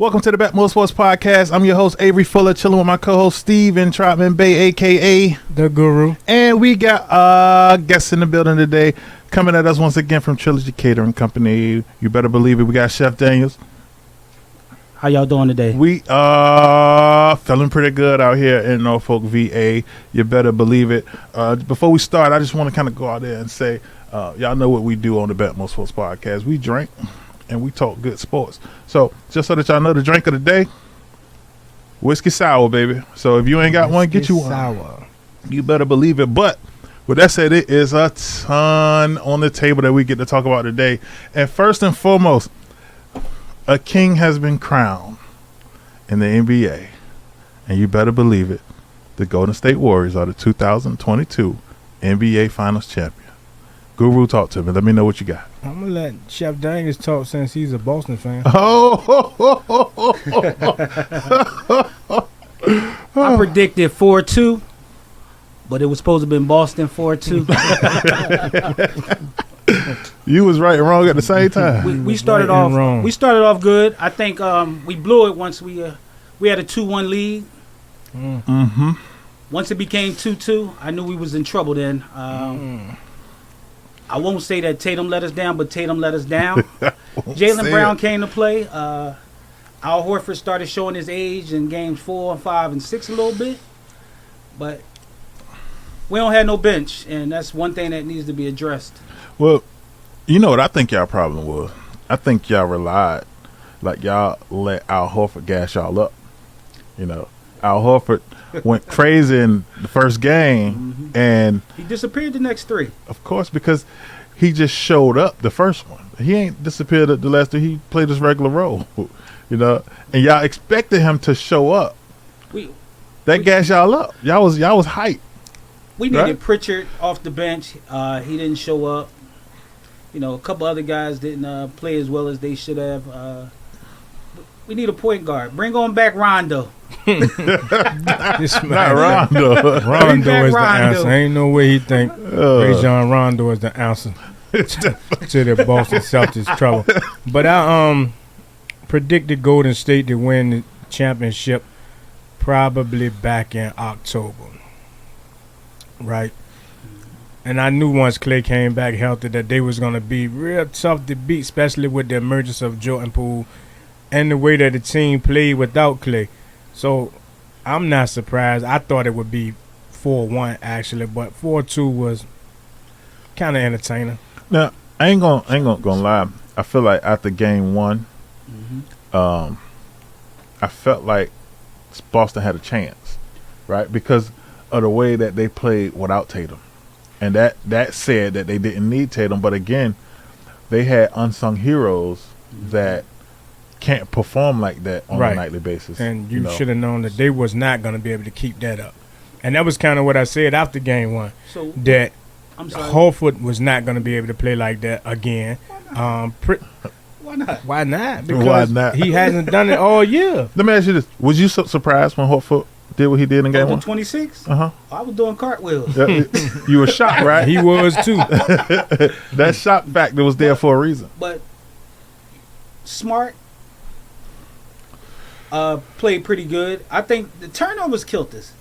Welcome to the Betmoorsports podcast. I'm your host, Avery Fuller, chilling with my co-host, Steve in Trotman Bay, a.k.a. The Guru. And we got guests in the building today, coming at us once again from Trilogy Catering Company. You better believe it. We got Chef Daniels. How y'all doing today? We are feeling pretty good out here in Norfolk, VA. You better believe it. Before we start, I just want to kind of go out there and say, y'all know what we do on the Betmoorsports podcast. We drink and we talk good sports. So just so that y'all know, the drink of the day, whiskey sour, baby. So if you ain't got one, get you one. Sour. You better believe it. But with that said, it is a ton on the table that we get to talk about today. And first and foremost, a king has been crowned in the NBA. And you better believe it. The Golden State Warriors are the 2022 NBA Finals champion. Guru, talk to me. Let me know what you got. I'm going to let Chef Daniels talk since he's a Boston fan. I predicted 4-2, but it was supposed to have been Boston 4-2. You was right and wrong at the same time. We started right off wrong. We started off good. I think we blew it once we had a 2-1 lead. Mm-hmm. Once it became 2-2, I knew we was in trouble then. I won't say that Tatum let us down, but Tatum let us down. Jaylen Brown came to play. Al Horford started showing his age in games 4, 5, and 6 a little bit. But we don't have no bench, and that's one thing that needs to be addressed. Well, you know what I think y'all problem was? I think y'all relied, like y'all let Al Horford gas y'all up. You know, Al Horford went crazy in the first game, and He disappeared the next 3. of course, because he just showed up the first one. He ain't disappeared the last 2. He played his regular role, you know, and y'all expected him to show up. That gas y'all up. Y'all was hyped. We needed Right. Pritchard off the bench. He didn't show up. You know, a couple other guys didn't play as well as they should have. We need a point guard. Bring on back Rondo. This Not man, Rondo. Rondo back is the Rondo. answer. Ain't no way he think Rajon Rondo is the answer to the Boston Celtics trouble. But I predicted Golden State to win the championship probably back in October. Right? And I knew once Clay came back healthy that they was going to be real tough to beat, especially with the emergence of Jordan Poole and the way that the team played without Clay. So I'm not surprised. I thought it would be 4-1 actually, but 4-2 was kind of entertaining. Now, I ain't gonna lie. I feel like after game 1, I felt like Boston had a chance, right? Because of the way that they played without Tatum. And that said that they didn't need Tatum, but again, they had unsung heroes that can't perform like that on a nightly basis. And you know. should have known that they was not going to be able to keep that up. And that was kind of what I said after game 1, So that I'm sorry. Horford was not going to be able to play like that again. Why not? Why not? Why Because not? he hasn't done it all year. Let me ask you this: was you so surprised when Horford did what he did in game 1? 26? Uh huh. I was doing cartwheels. You were shocked, right? He was too. That shock factor was there for a reason. But Smart played pretty good. I think the turnovers killed us.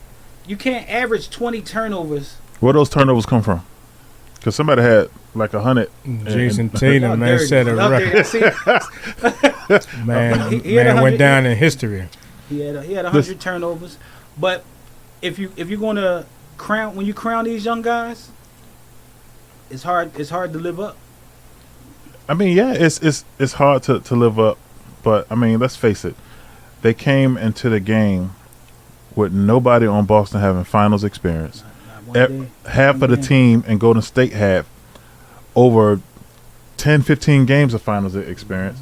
You can't average 20 turnovers. Where those turnovers come from? Because somebody had like 100. Jason Tatum, man, set a record. Man, He had man 100. went down in history. He had 100 turnovers. But if you're going to when you crown these young guys, it's hard to live up. I mean, yeah, it's hard to live up, but I mean, let's face it. They came into the game with nobody on Boston having finals experience. Half of the team in Golden State had over 10, 15 games of finals experience.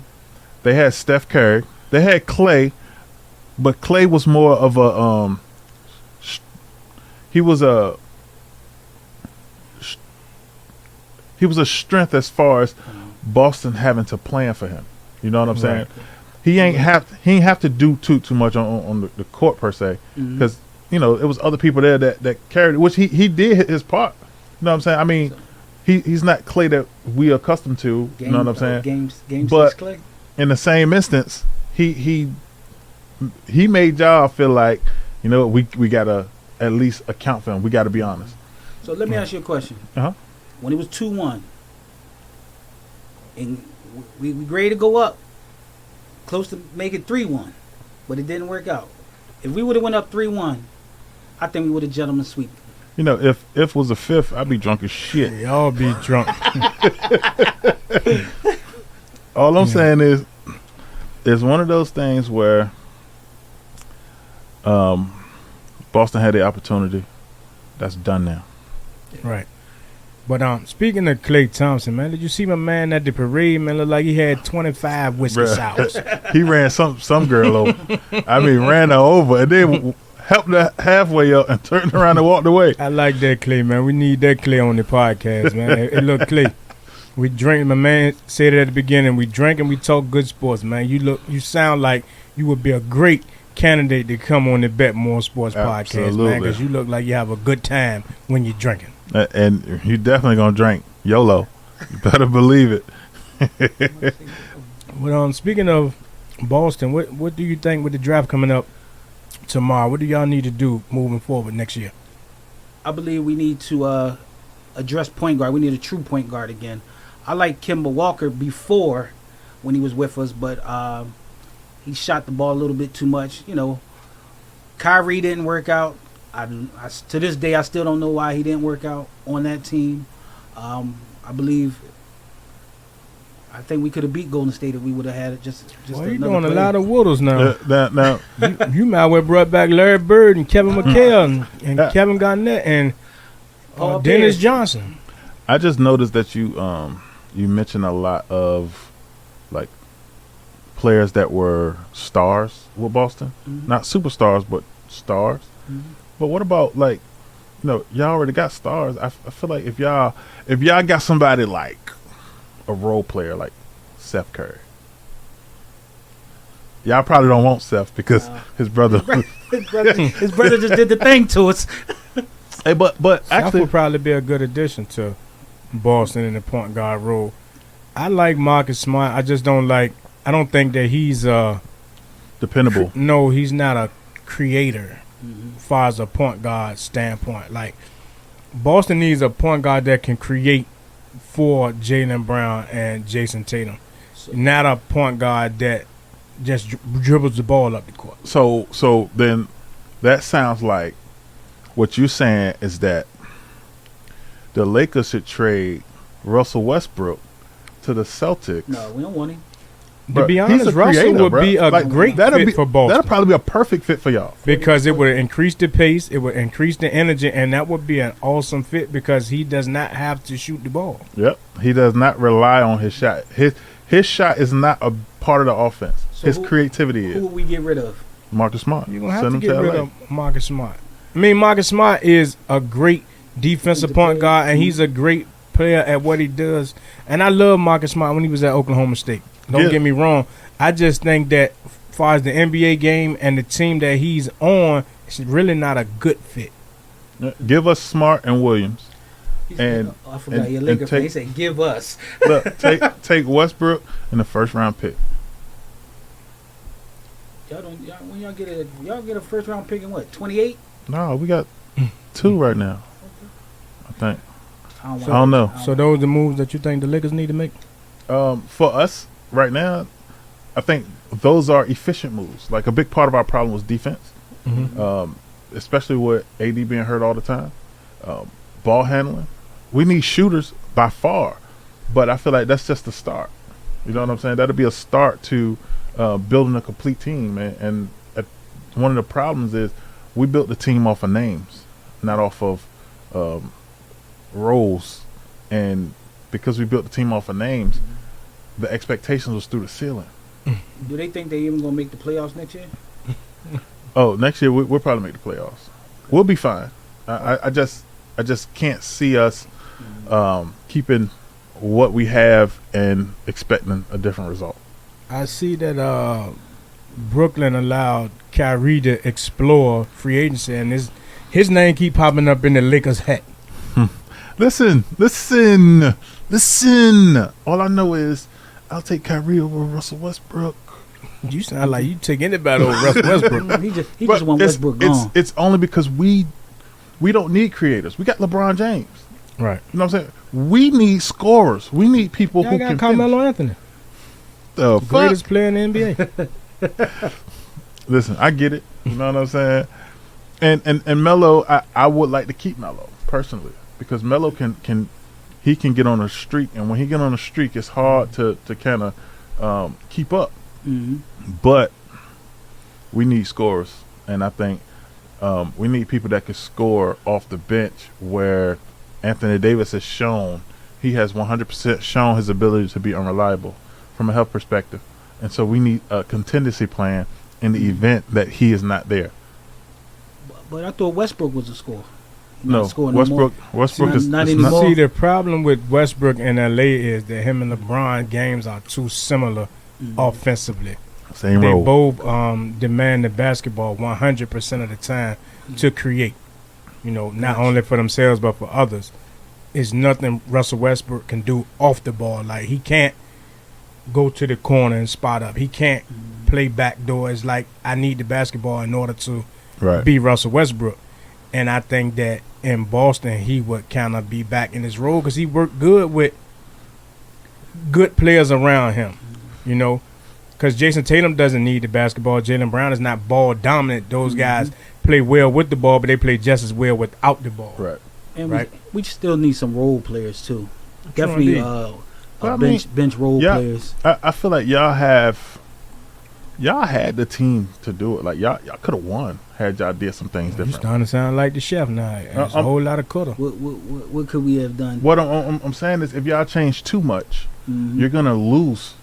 They had Steph Curry. They had Clay, but Clay was more of a he was a strength as far as Boston having to plan for him. You know what I'm saying? He ain't have to do too much on the court per se, because you know it was other people there that carried it, which he did his part. You know what I'm saying? I mean, he's not Clay that we are accustomed to. You know what I'm saying? Games but Clay. in the same instance, he he made y'all feel like, you know, we gotta at least account for him. We gotta be honest. So let me ask you a question. Uh-huh. When it was 2-1, and we ready to go up, close to make it 3-1, but it didn't work out. If we would have went up 3-1, I think we would have gentleman sweep. You know, if it was a fifth, I'd be drunk as shit. Y'all be drunk. All I'm saying is, it's one of those things where Boston had the opportunity. That's done now. Right. But speaking of Klay Thompson, man, did you see my man at the parade, man? Looked like he had 25 whiskey sours. He ran some girl over. I mean, ran her over and then helped her halfway up and turned around and walked away. I like that Klay, man. We need that Klay on the podcast, man. Hey, look, Klay, we drink. My man said it at the beginning. We drink and we talk good sports, man. You sound like you would be a great candidate to come on the Betmoorsports podcast, man, because you look like you have a good time when you're drinking. And you definitely gonna drink YOLO. You better believe it. Well, speaking of Boston, what do you think with the draft coming up tomorrow? What do y'all need to do moving forward next year? I believe we need to address point guard. We need a true point guard again. I like Kemba Walker before when he was with us, but he shot the ball a little bit too much. You know, Kyrie didn't work out. To this day, I still don't know why he didn't work out on that team. I think we could have beat Golden State if we would have had it. Just well, you're doing a lot of Woodles now. Now you might well brought back Larry Bird and Kevin McHale and Kevin Garnett and Dennis Johnson. I just noticed that you mentioned a lot of like players that were stars with Boston, not superstars but stars. But what about, like, you know, y'all already got stars. I feel like if y'all got somebody like a role player like Seth Curry, y'all probably don't want Seth because his brother just did the thing to us. Hey, but Seth actually would probably be a good addition to Boston in the point guard role. I like Marcus Smart. I just don't like. I don't think that he's dependable. No, he's not a creator. As far as a point guard standpoint, like Boston needs a point guard that can create for Jaylen Brown and Jason Tatum, not a point guard that just dribbles the ball up the court. So then that sounds like what you're saying is that the Lakers should trade Russell Westbrook to the Celtics. No, we don't want him. To be honest, Russell would be a great fit for Boston. That'll probably be a perfect fit for y'all. Because it would increase the pace, it would increase the energy, and that would be an awesome fit because he does not have to shoot the ball. Yep. He does not rely on his shot. His shot is not a part of the offense. So his creativity is. Who would we get rid of? Marcus Smart. You're going to have to get rid of Marcus Smart. I mean, Marcus Smart is a great defensive point guard, and he's a great player at what he does. And I love Marcus Smart when he was at Oklahoma State. Don't get me wrong. I just think that as far as the NBA game and the team that he's on, it's really not a good fit. Give us Smart and Williams. I forgot your Laker fan. He said, give us. Look, take Westbrook in the first round pick. When y'all get a first round pick in what, 28? No, we got 2 right now. I think. I don't know. So those are the moves that you think the Lakers need to make? For us right now, I think those are efficient moves. Like a big part of our problem was defense, especially with AD being hurt all the time. Ball handling. We need shooters by far, but I feel like that's just the start. You know what I'm saying? That'll be a start to building a complete team. And one of the problems is we built the team off of names, not off of roles. And because we built the team off of names, the expectations was through the ceiling. Do they think they even going to make the playoffs next year? Oh, next year we'll probably make the playoffs. We'll be fine. I just can't see us keeping what we have and expecting a different result. I see that Brooklyn allowed Kyrie to explore free agency, and his name keep popping up in the Lakers hat. Listen. All I know is I'll take Kyrie over Russell Westbrook. You sound like you take anybody over Russell Westbrook. he just want Westbrook gone. It's only because we don't need creators. We got LeBron James. Right. You know what I'm saying? We need scorers. We need people Y'all who got can Carmelo finish. Anthony, The greatest fuck? player in the NBA. Listen, I get it. You know what I'm saying? And Melo, I would like to keep Melo personally because Melo can get on a streak, and when he get on a streak, it's hard to kind of keep up. Mm-hmm. But we need scorers, and I think we need people that can score off the bench. Where Anthony Davis has shown he has 100% shown his ability to be unreliable from a health perspective, and so we need a contingency plan in the event that he is not there. But I thought Westbrook was a scorer. No, Westbrook is not it's anymore. See, the problem with Westbrook in LA is that him and LeBron games are too similar offensively. Same They role. both demand the basketball 100% of the time to create. You know, not only for themselves but for others. It's nothing Russell Westbrook can do off the ball. Like, he can't go to the corner and spot up. He can't play back doors. Like, I need the basketball in order to be Russell Westbrook. And I think that in Boston, he would kind of be back in his role because he worked good with good players around him, you know, because Jason Tatum doesn't need the basketball. Jaylen Brown is not ball dominant. Those guys play well with the ball, but they play just as well without the ball. Right. And we still need some role players too. Sure Definitely bench role players. I feel like y'all had the team to do it. Like y'all could have won had y'all did some things You different. starting to sound like the chef now. There's a whole lot of coulda. What could we have done? What I'm saying is, if y'all change too much, you're gonna lose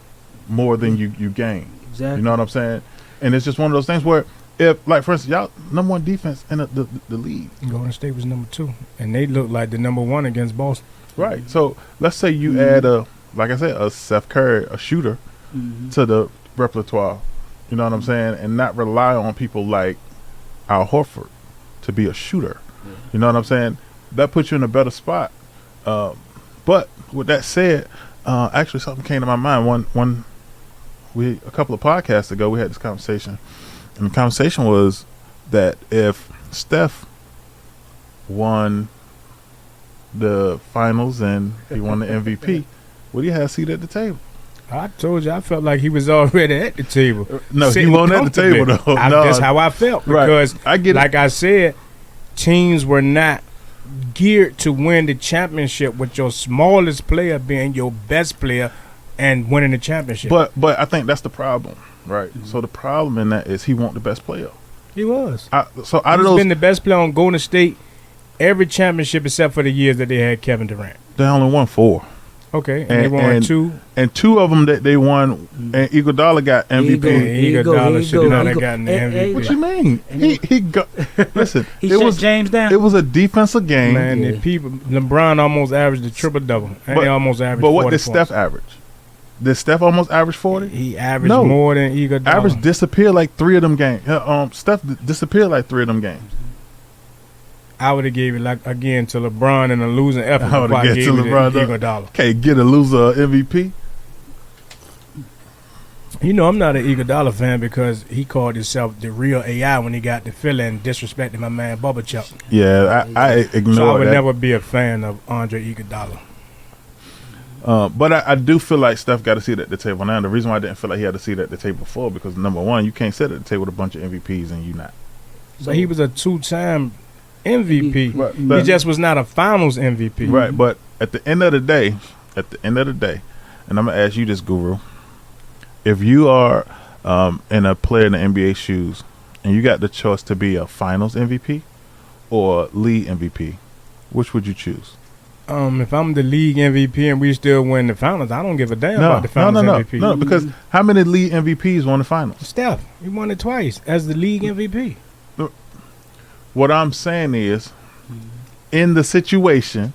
more than you gain. Exactly. You know what I'm saying? And it's just one of those things where, if, like, for instance, y'all number one defense in the league. Golden State was number 2, and they looked like the number 1 against Boston. Right. So let's say you add like I said, a Seth Curry, a shooter, to the repertoire. You know what I'm saying? And not rely on people like Al Horford to be a shooter. You know what I'm saying? That puts you in a better spot. But with that said, actually something came to my mind. A couple of podcasts ago, we had this conversation, and the conversation was that if Steph won the finals and he won the MVP, would he have a seat at the table? I told you I felt like he was already at the table. No, he wasn't at the table though. No, that's how I felt because, I get like I said, teams were not geared to win the championship with your smallest player being your best player and winning the championship. But I think that's the problem, right? So the problem in that is he want the best player. He was. He's been the best player on Golden State every championship except for the years that they had Kevin Durant. They only won 4. Okay, and they won 2. And 2 of them that they won, and Iguodala got MVP. Iguodala should not have gotten the MVP. What you mean? He got. Listen, he shut James down. It was a defensive game. Man, the people, LeBron almost averaged a triple double, and he almost averaged. But what 40 did Steph average? Did Steph almost average 40? He averaged more than Iguodala. Average disappeared like 3 of them games. Steph disappeared like 3 of them games. I would have gave it like again to LeBron in a losing effort. I would have gave it to LeBron. Iguodala. Can't get a loser MVP. You know, I'm not an Iguodala fan because he called himself the real AI when he got to Philly and disrespected my man Bubba Chuck. Yeah, I ignore that. So I would never be a fan of Andre Iguodala. But I do feel like Steph got a seat at the table now. The reason why I didn't feel like he had a seat at the table before, because number one, you can't sit at the table with a bunch of MVPs and you not. So he was a 2-time MVP. Right, he just was not a Finals MVP. Right, but at the end of the day, and I'm gonna ask you this, Guru, if you are in a player in the NBA shoes and you got the choice to be a Finals MVP or league MVP, which would you choose? If I'm the league MVP and we still win the Finals, I don't give a damn about the Finals MVP. No, because how many league MVPs won the Finals? Steph, he won it twice as the league MVP. What I'm saying is, in the situation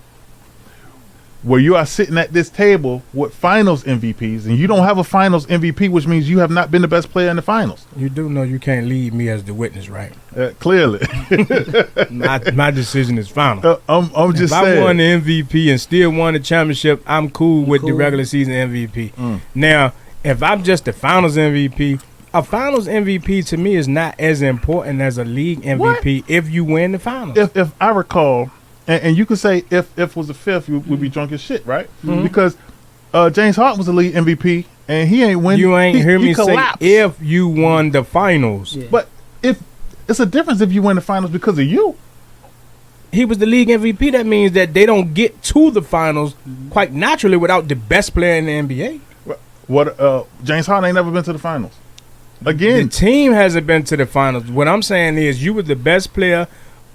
where you are sitting at this table with Finals MVPs and you don't have a Finals MVP, which means you have not been the best player in the Finals. You do know you can't leave me as the witness, right? Clearly. my decision is final. I'm just saying. If I won the MVP and still won the championship, I'm cool with the regular season MVP. Now, if I'm just the Finals MVP a finals MVP to me is not as important as a league MVP if you win the finals. If I recall, and you could say if was the fifth, you would be drunk as shit, right? Mm-hmm. Because James Harden was the league MVP, and he ain't win. You ain't hear me say collapsed. if you won the finals. Yeah. But if it's a difference if you win the finals because of you. He was the league MVP. That means that they don't get to the finals quite naturally without the best player in the NBA. What James Harden ain't never been to the finals. The Again, team hasn't been to the finals. What I'm saying is you were the best player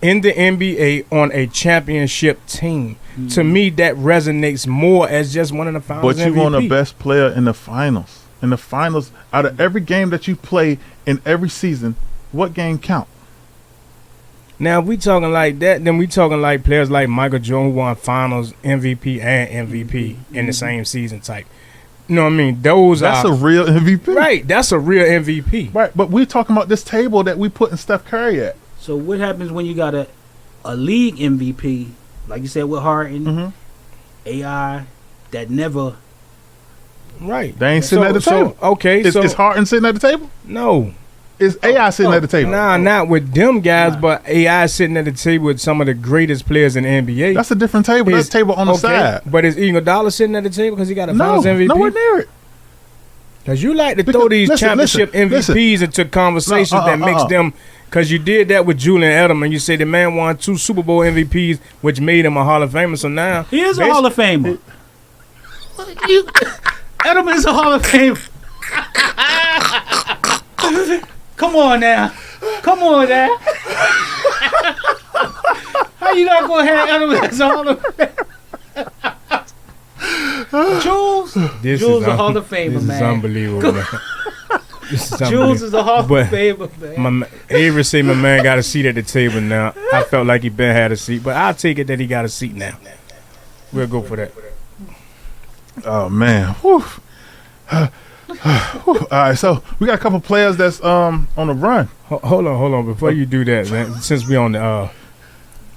in the NBA on a championship team. To me, that resonates more as just one of the finals but you MVP. want the best player in the finals. In the finals, out of every game that you play in every season, what game count? Now, if we talking like that, then we talking like players like Michael Jordan who won finals MVP and MVP in the same season type. You know what I mean? That's a real MVP. Right, that's a real MVP. Right, but we're talking about this table that we putting Steph Curry at. So what happens when you got a league MVP, like you said with Harden, Mm-hmm. AI, that never... Right. They ain't sitting at the table. Okay, Is Harden sitting at the table? no. Is AI sitting at the table? Nah, not with them guys, Nah. but AI sitting at the table with some of the greatest players in the NBA. That's a different table. That's Is- table on the side. But is Iguodala sitting at the table because he got a No, finals MVP? nowhere near it. Because you like to Because- throw these listen, championship listen, MVPs into conversations No, that makes them. Because you did that with Julian Edelman. You say the man won 2 Super Bowl MVPs, which made him a Hall of Famer. So now He is a Hall of Famer. Edelman is a Hall of Famer. Come on now. Come on now. How you not going to have Edelman as a Hall of Famer? Jules? This Jules is a Hall of Famer, this man. is unbelievable, man. This is Jules is a Hall of But Famer, man. Avery say my man got a seat at the table now. I felt like he been had a seat, but I'll take it that he got a seat now. We'll go for that. Oh man. Whew. Whew. All right, so we got a couple players that's on the run. Hold on. Before you do that, man, since we on the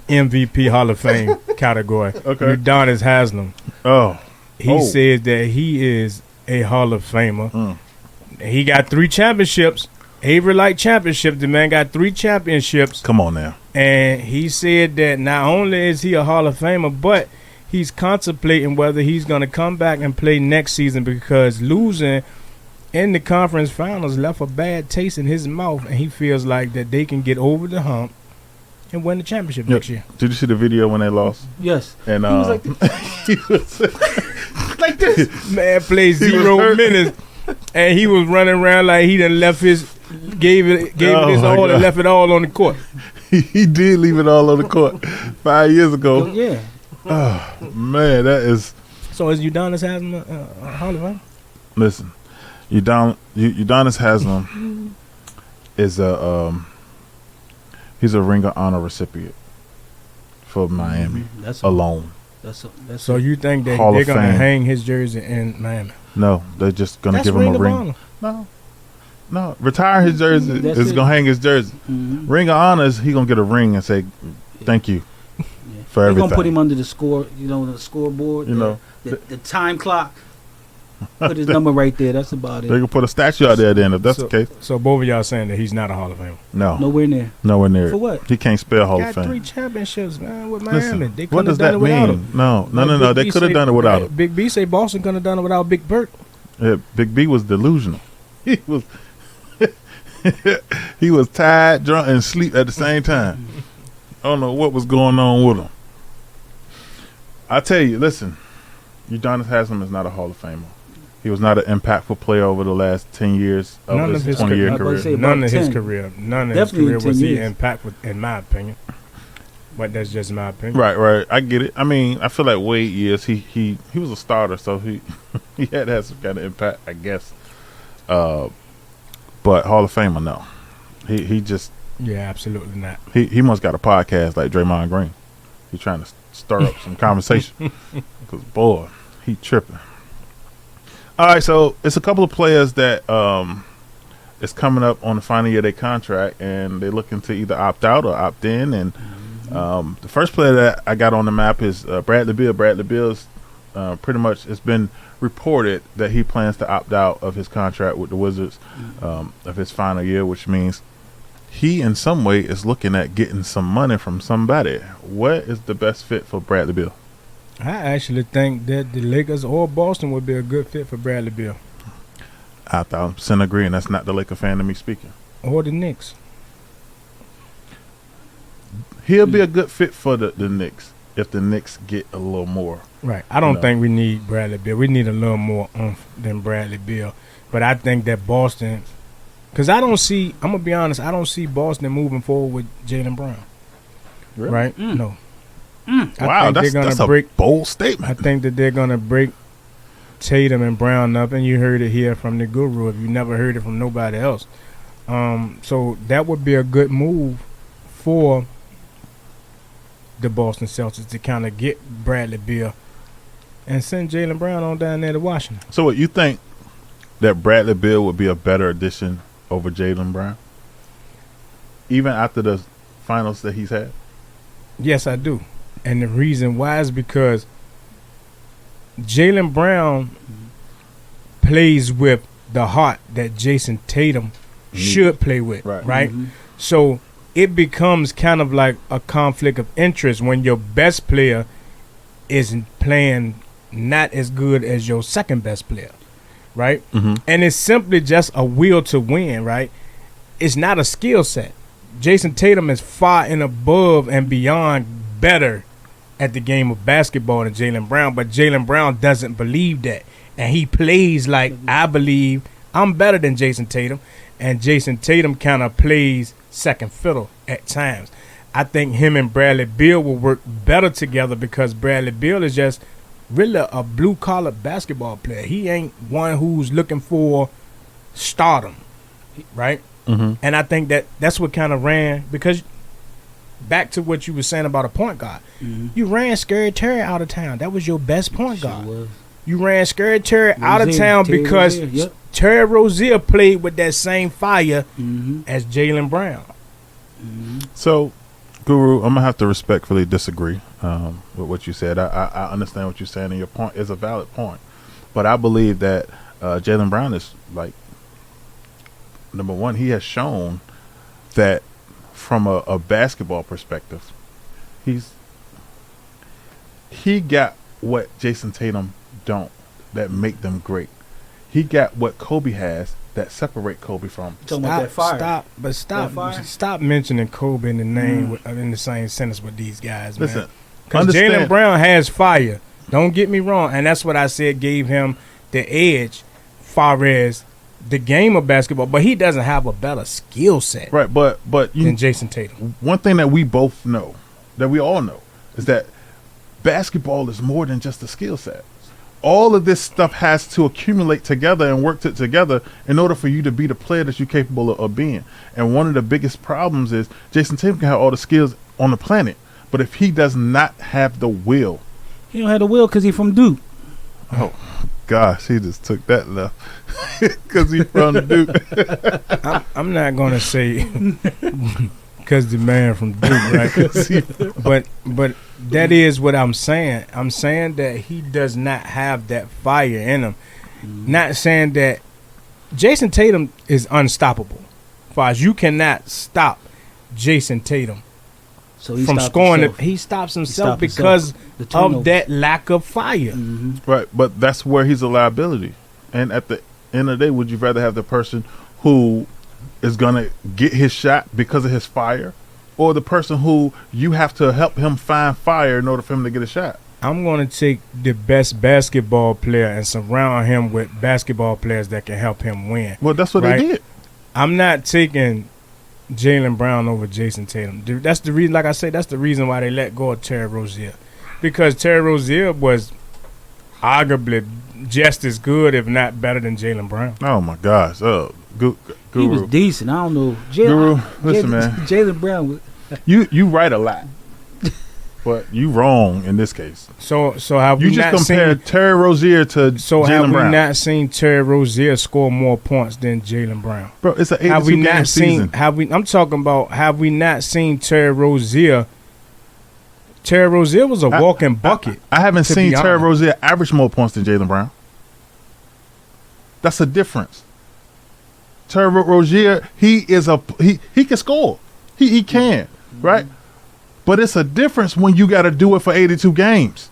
MVP Hall of Fame category, Okay. Udonis Haslem, Oh, he says that he is a Hall of Famer. Mm. He got 3 championships. Avery like championships. The man got 3 championships. come on now. And he said that not only is he a Hall of Famer, but he's contemplating whether he's going to come back and play next season because losing in the conference finals left a bad taste in his mouth, and he feels like that they can get over the hump and win the championship next year. Did you see the video when they lost? Yes. And He was like, he was like this. Man played He was 0 hurt. minutes, and he was running around like he done left gave it Oh, his my all God. and left it all on the court. he did leave it all on the court 5 years ago. Yeah. Oh man, that is. So is Udonis having a Hall of Fame? Listen, Udonis Haslem is he's a Ring of Honor recipient for Miami That's alone. So you think that Hall they're of going to Fame. hang his jersey in Miami? No, they're just gonna That's give him Ring a of ring. Honor. No, retire his jersey. That's It's it. gonna hang his jersey. Mhm. Ring of Honor is he gonna get a ring and say thank you Yeah. for They're everything. gonna put him under the score, the scoreboard. You know, the time clock. Put his number right there. That's about they it. can put a statue out there. Then if that's so, the case, So both of y'all saying that he's not a Hall of Famer. nowhere Nowhere near. near For it. what? He can't spell Hall of Got 3 Fame. championships, man, with Miami. Listen, They what couldn't does have done that it without mean? him. No. Like They Big B could have say- done it without him. Big B say Boston couldn't have done it without Big Bert. Yeah, Big B was delusional. He was he was tired, drunk, and asleep at the same time. I don't know what was going on with him. I tell you, listen, Udonis Haslem is not a Hall of Famer. He was not an impactful player over the last 10 years of None his of his 20-year career- I was about to career. say- None about of his 10. career. None of Definitely his career was 10 he years. impactful, in my opinion. But that's just my opinion. Right. I get it. I mean, I feel like Wade years he was a starter, so he he had to have some kind of impact, I guess. But Hall of Famer, no. He just Yeah, absolutely not. he must got a podcast like Draymond Green. He's trying to stir up some conversation because boy, he tripping. All right, so it's a couple of players that is coming up on the final year of their contract, and they're looking to either opt out or opt in. And the first player that I got on the map is Bradley Beal. Bradley Beal's pretty much it's been reported that he plans to opt out of his contract with the Wizards of his final year, which means he in some way is looking at getting some money from somebody. What is the best fit for Bradley Beal? I actually think that the Lakers or Boston would be a good fit for Bradley Beal. I 1,000% agree, and that's not the Laker fan to me speaking. Or the Knicks. He'll be a good fit for the Knicks if the Knicks get a little more. Right. I don't think we need Bradley Beal. We need a little more oomph than Bradley Beal. But I think that Boston, because I'm going to be honest, I don't see Boston moving forward with Jaylen Brown. Really? Right? No. Wow, that's a bold statement. I think that they're going to break Tatum and Brown up, and you heard it here from the guru if you never heard it from nobody else. So that would be a good move for the Boston Celtics to kind of get Bradley Beal and send Jaylen Brown on down there to Washington. So what you think that Bradley Beal would be a better addition over Jaylen Brown? Even after the finals that he's had? Yes, I do. And the reason why is because Jaylen Brown plays with the heart that Jason Tatum should play with, right? Mm-hmm. So it becomes kind of like a conflict of interest when your best player isn't playing not as good as your second best player, right? Mm-hmm. And it's simply just a will to win, right? It's not a skill set. Jason Tatum is far and above and beyond better at the game of basketball than Jaylen Brown, but Jaylen Brown doesn't believe that. And he plays like, I believe I'm better than Jason Tatum, and Jason Tatum kind of plays second fiddle at times. I think him and Bradley Beal will work better together because Bradley Beal is just really a blue-collar basketball player. He ain't one who's looking for stardom, right? Mm-hmm. And I think that's what kind of ran, because back to what you were saying about a point guard. Mm-hmm. You ran Scary Terry out of town. That was your best point guard. You ran Scary Terry out of town because Terry Rozier played with that same fire as Jaylen Brown. Mm-hmm. So, Guru, I'm going to have to respectfully disagree with what you said. I understand what you're saying, and your point is a valid point. But I believe that Jaylen Brown is, like, number one, he has shown that from a basketball perspective, he got what Jason Tatum don't, that make them great. He got what Kobe has that separate Kobe from. Stop mentioning Kobe in the name in the same sentence with these guys, man. Listen, because Jaylen Brown has fire. Don't get me wrong, and that's what I said gave him the edge, far as the game of basketball, but he doesn't have a better skill set, right? But than Jason Tatum. One thing that we both know, that we all know, is that basketball is more than just a skill set. All of this stuff has to accumulate together and work together in order for you to be the player that you're capable of being. And one of the biggest problems is Jason Tatum can have all the skills on the planet, but if he does not have the will, he don't have the will because he's from Duke. Oh. Gosh, he just took that left because he's from Duke. I'm not going to say because the man from Duke, right? but that is what I'm saying. I'm saying that he does not have that fire in him. Not saying that Jason Tatum is unstoppable. As far as you cannot stop Jason Tatum from scoring. He stops himself because of that lack of fire. Mm-hmm. Right, but that's where he's a liability. And at the end of the day, would you rather have the person who is going to get his shot because of his fire, or the person who you have to help him find fire in order for him to get a shot? I'm going to take the best basketball player and surround him with basketball players that can help him win. Well, that's what they did. I'm not taking Jaylen Brown over Jason Tatum. That's the reason, like I say, that's the reason why they let go of Terry Rozier. Because Terry Rozier was arguably just as good, if not better, than Jaylen Brown. Oh, my gosh. Guru. He was decent. I don't know. Guru, listen, man. Jaylen Brown was... You write a lot. But you wrong in this case. So have you just compared Terry Rozier to Jaylen Brown? Have we not seen Terry Rozier score more points than Jaylen Brown? Bro, it's an 82-game season. I'm talking about, have we not seen Terry Rozier Terry Rozier was a walking bucket. I haven't seen Terry Rozier average more points than Jaylen Brown. That's a difference. Terry Rozier, he can score. He can, right? But it's a difference when you got to do it for 82 games.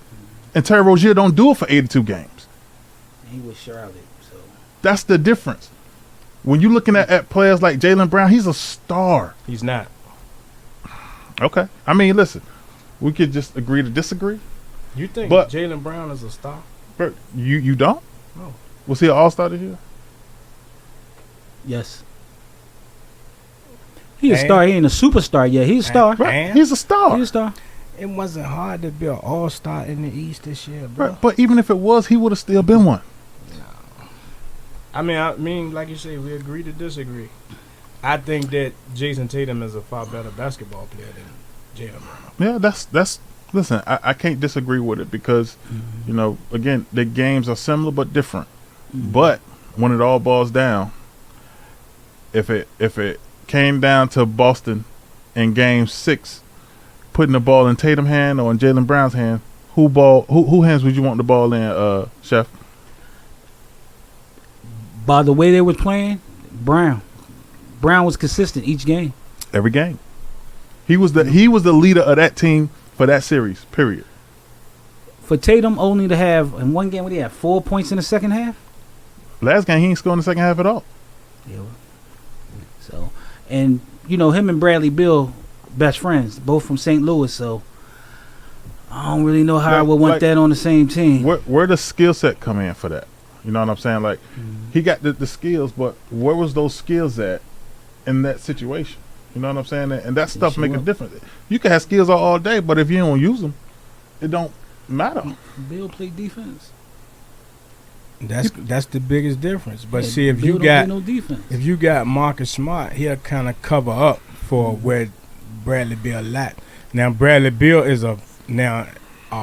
And Terry Rozier don't do it for 82 games. He was Charlotte, so. That's the difference. When you're looking at players like Jaylen Brown, he's a star. He's not. Okay. I mean, listen, we could just agree to disagree. You think Jaylen Brown is a star? Bro, you don't? No. Was he an all-star this year? Yes. He's a star. He ain't a superstar yet. He's a star. Right. He's a star. He's a star. It wasn't hard to be an all-star in the East this year, bro. Right. But even if it was, he would have still been one. No. I mean, like you say, we agree to disagree. I think that Jason Tatum is a far better basketball player than Jaylen Brown. Yeah, that's. Listen, I can't disagree with it because, you know, again, the games are similar but different. But when it all boils down, if it came down to Boston in Game 6, putting the ball in Tatum's hand or in Jaylen Brown's hand, who hands would you want the ball in, Chef? By the way they were playing, Brown was consistent each game. Every game. He was the leader of that team for that series, period. For Tatum only to have, in one game, what he had, 4 points in the second half? Last game, he ain't scored in the second half at all. Yeah. So, and, you know, him and Bradley Beal, best friends, both from St. Louis, so I don't really know how I would want that on the same team. Where does skill set come in for that? You know what I'm saying? Like, he got the skills, but where was those skills at in that situation? You know what I'm saying? And that stuff make a difference. You can have skills all day, but if you don't use them, it don't matter. Bill play defense. That's the biggest difference. But see, if you got Marcus Smart, he'll kind of cover up for where Bradley Beal lacked. Now Bradley Beal is a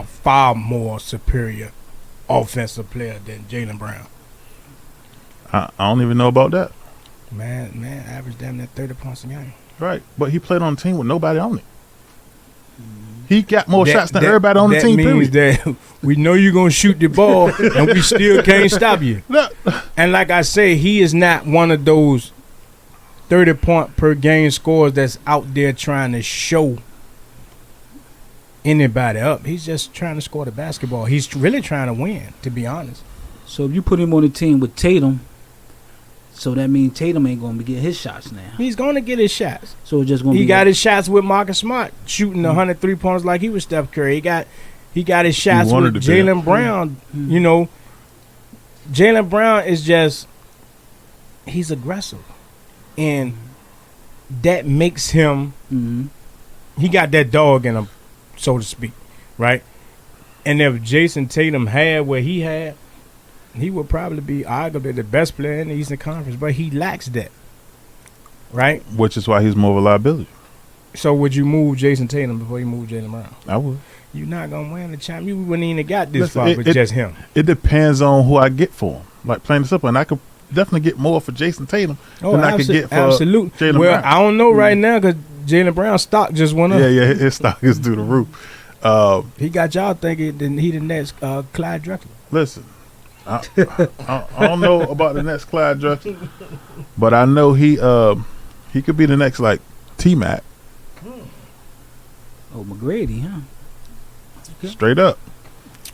far more superior offensive player than Jaylen Brown. I don't even know about that. Man, averaged damn near 30 points a game. Right, but he played on a team with nobody on it. He got more shots than everybody on the team. That means that we know you're gonna shoot the ball, and we still can't stop you. And like I say, he is not one of those 30-point per game scorers that's out there trying to show anybody up. He's just trying to score the basketball. He's really trying to win, to be honest. So if you put him on the team with Tatum, so that means Tatum ain't going to get his shots now. He's going to get his shots. So it's just going to be. He got his shots with Marcus Smart shooting 103 points like he was Steph Curry. He got his shots with Jaylen Brown. You know, Jaylen Brown is just, he's aggressive, and that makes him. He got that dog in him, so to speak, right? And if Jason Tatum had what he had, he would probably be arguably the best player in the Eastern Conference, but he lacks that, right? Which is why he's more of a liability. So would you move Jason Tatum before you move Jaylen Brown? I would. You're not going to win the champ. You wouldn't even got this far with just him. It depends on who I get for him. Like, plain and simple. And I could definitely get more for Jason Tatum than I could get for Jaylen Brown. Well, I don't know right now because Jaylen Brown's stock just went up. Yeah, his stock is through the roof. He got y'all thinking that he the next Clyde Drexler. Listen. I don't know about the next Clyde Drexler, but I know he could be the next like T-Mac. Oh, McGrady, huh? Okay. Straight up.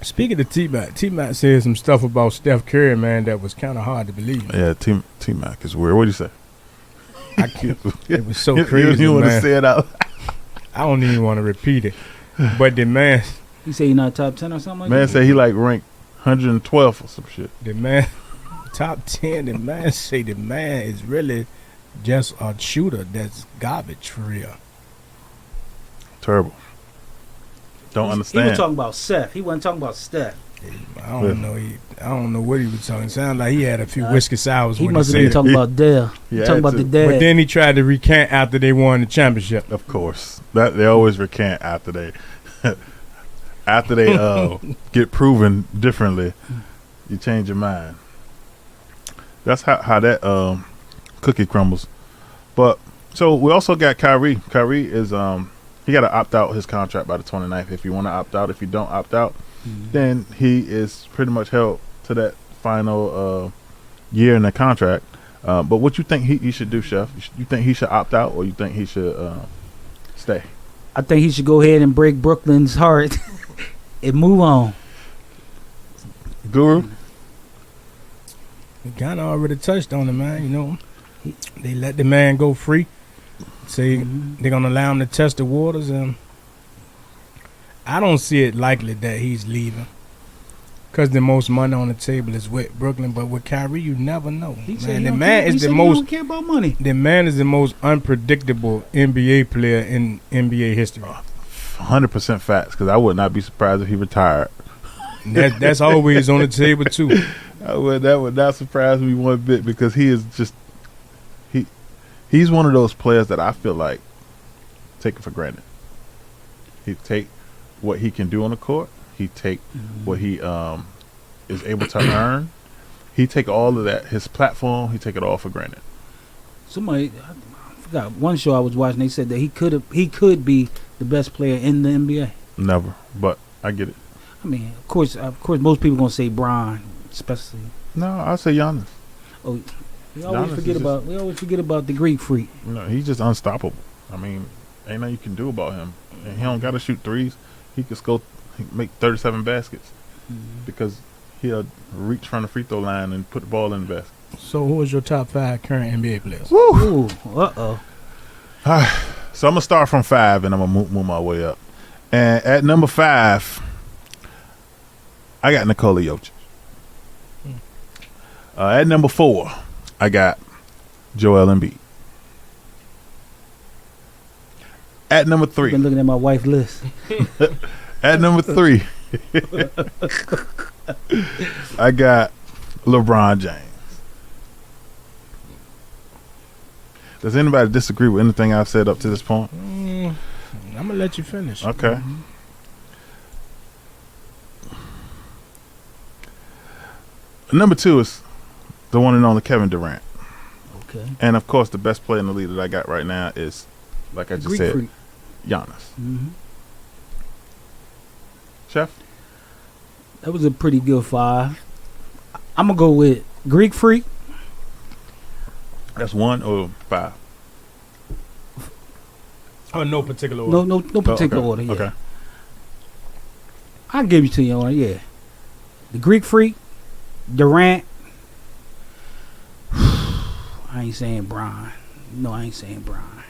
Speaking of T-Mac said some stuff about Steph Curry, man, that was kind of hard to believe. Yeah, T-Mac is weird. What do you say? I can't. It was so crazy, you man. want to say it out? I don't even want to repeat it. But the man, he say he not top 10 or something like that? Man said he like ranked 112 or some shit. The man, top 10, the man say the man is really just a shooter that's garbage for real. Terrible. Don't understand. He was talking about Seth. He wasn't talking about Steph. I don't know. I don't know what he was talking. Sounded like he had a few whiskey sours. He must have been talking about Dale. Talking about the dad. But then he tried to recant after they won the championship. Of course, that they always recant after they get proven differently. You change your mind. That's how that cookie crumbles. But so we also got Kyrie. Kyrie is He got to opt out his contract by the 29th. If you want to opt out, if you don't opt out, then he is pretty much held to that final year in the contract. But what you think he should do, Chef? You think he should opt out, or you think he should stay? I think he should go ahead and break Brooklyn's heart and move on. Guru? We kind of already touched on it, man. You know, they let the man go free. Say they're going to allow him to test the waters. And I don't see it likely that he's leaving. Because the most money on the table is with Brooklyn. But with Kyrie, you never know. The man is the most unpredictable NBA player in NBA history. 100% facts, because I would not be surprised if he retired. That's always on the table, too. That would not surprise me one bit, because he is just he's one of those players that I feel like take it for granted. He take what he can do on the court. He take what he is able to earn. He take all of that. His platform, he take it all for granted. Somebody, I forgot, one show I was watching, they said that he could be the best player in the NBA. Never, but I get it. I mean, of course, most people gonna say Bron, especially. No, I'll say Giannis. Oh, we always forget about the Greek freak. No, he's just unstoppable. I mean, ain't nothing you can do about him. And he don't got to shoot threes. He could make 37 baskets because he'll reach from the free throw line and put the ball in the basket. So, who is your top 5 current NBA players? Woo! Uh-oh. So, I'm going to start from 5, and I'm going to move my way up. And at number 5, I got Nikola Jokic. At number 4, I got Joel Embiid. At number 3. I've been looking at my wife's list. At number 3, I got LeBron James. Does anybody disagree with anything I've said up to this point? I'm going to let you finish. Okay. Number 2 is the one and only Kevin Durant. Okay. And, of course, the best player in the league that I got right now is, like I just Greek said, freak. Giannis. Chef? That was a pretty good 5. I'm going to go with Greek freak. That's 1 or 5? Oh, no particular order. No particular order, yeah. Okay. I'll give you to you on yeah. The Greek freak, Durant. I ain't saying Bron. No, I ain't saying Bron.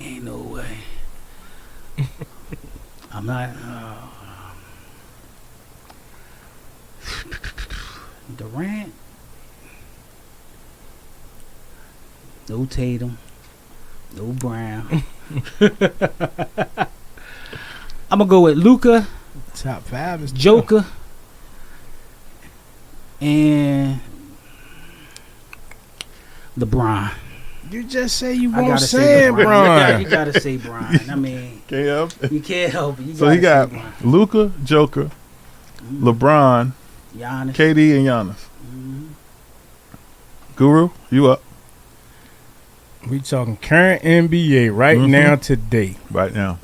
Ain't no way. I'm not. Durant. No Tatum. No Brown. I'm going to go with Luka. Top 5 is Joker. And LeBron. You just say you I won't gotta say Bron. You gotta say Bron. I mean, Can't help it. you can't help it. So he got Luka, Joker, LeBron, Giannis. KD, and Giannis. Guru, you up We talking current NBA right now today. right now?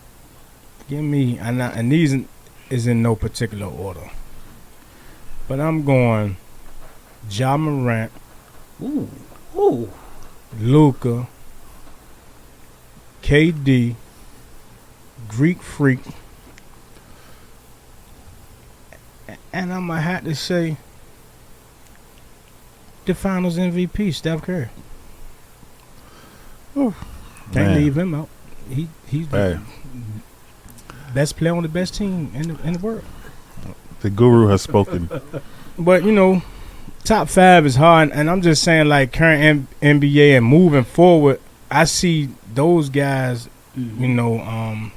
Give me, and these is in no particular order. But I'm going Ja Morant, Ooh. Luka, KD, Greek Freak, and I'm going to have to say the Finals MVP, Steph Curry. Ooh, Can't man. leave him out. He's the best player on the best team in the world. The Guru has spoken. But, you know, top 5 is hard, and I'm just saying, like, current NBA and moving forward, I see those guys, you know,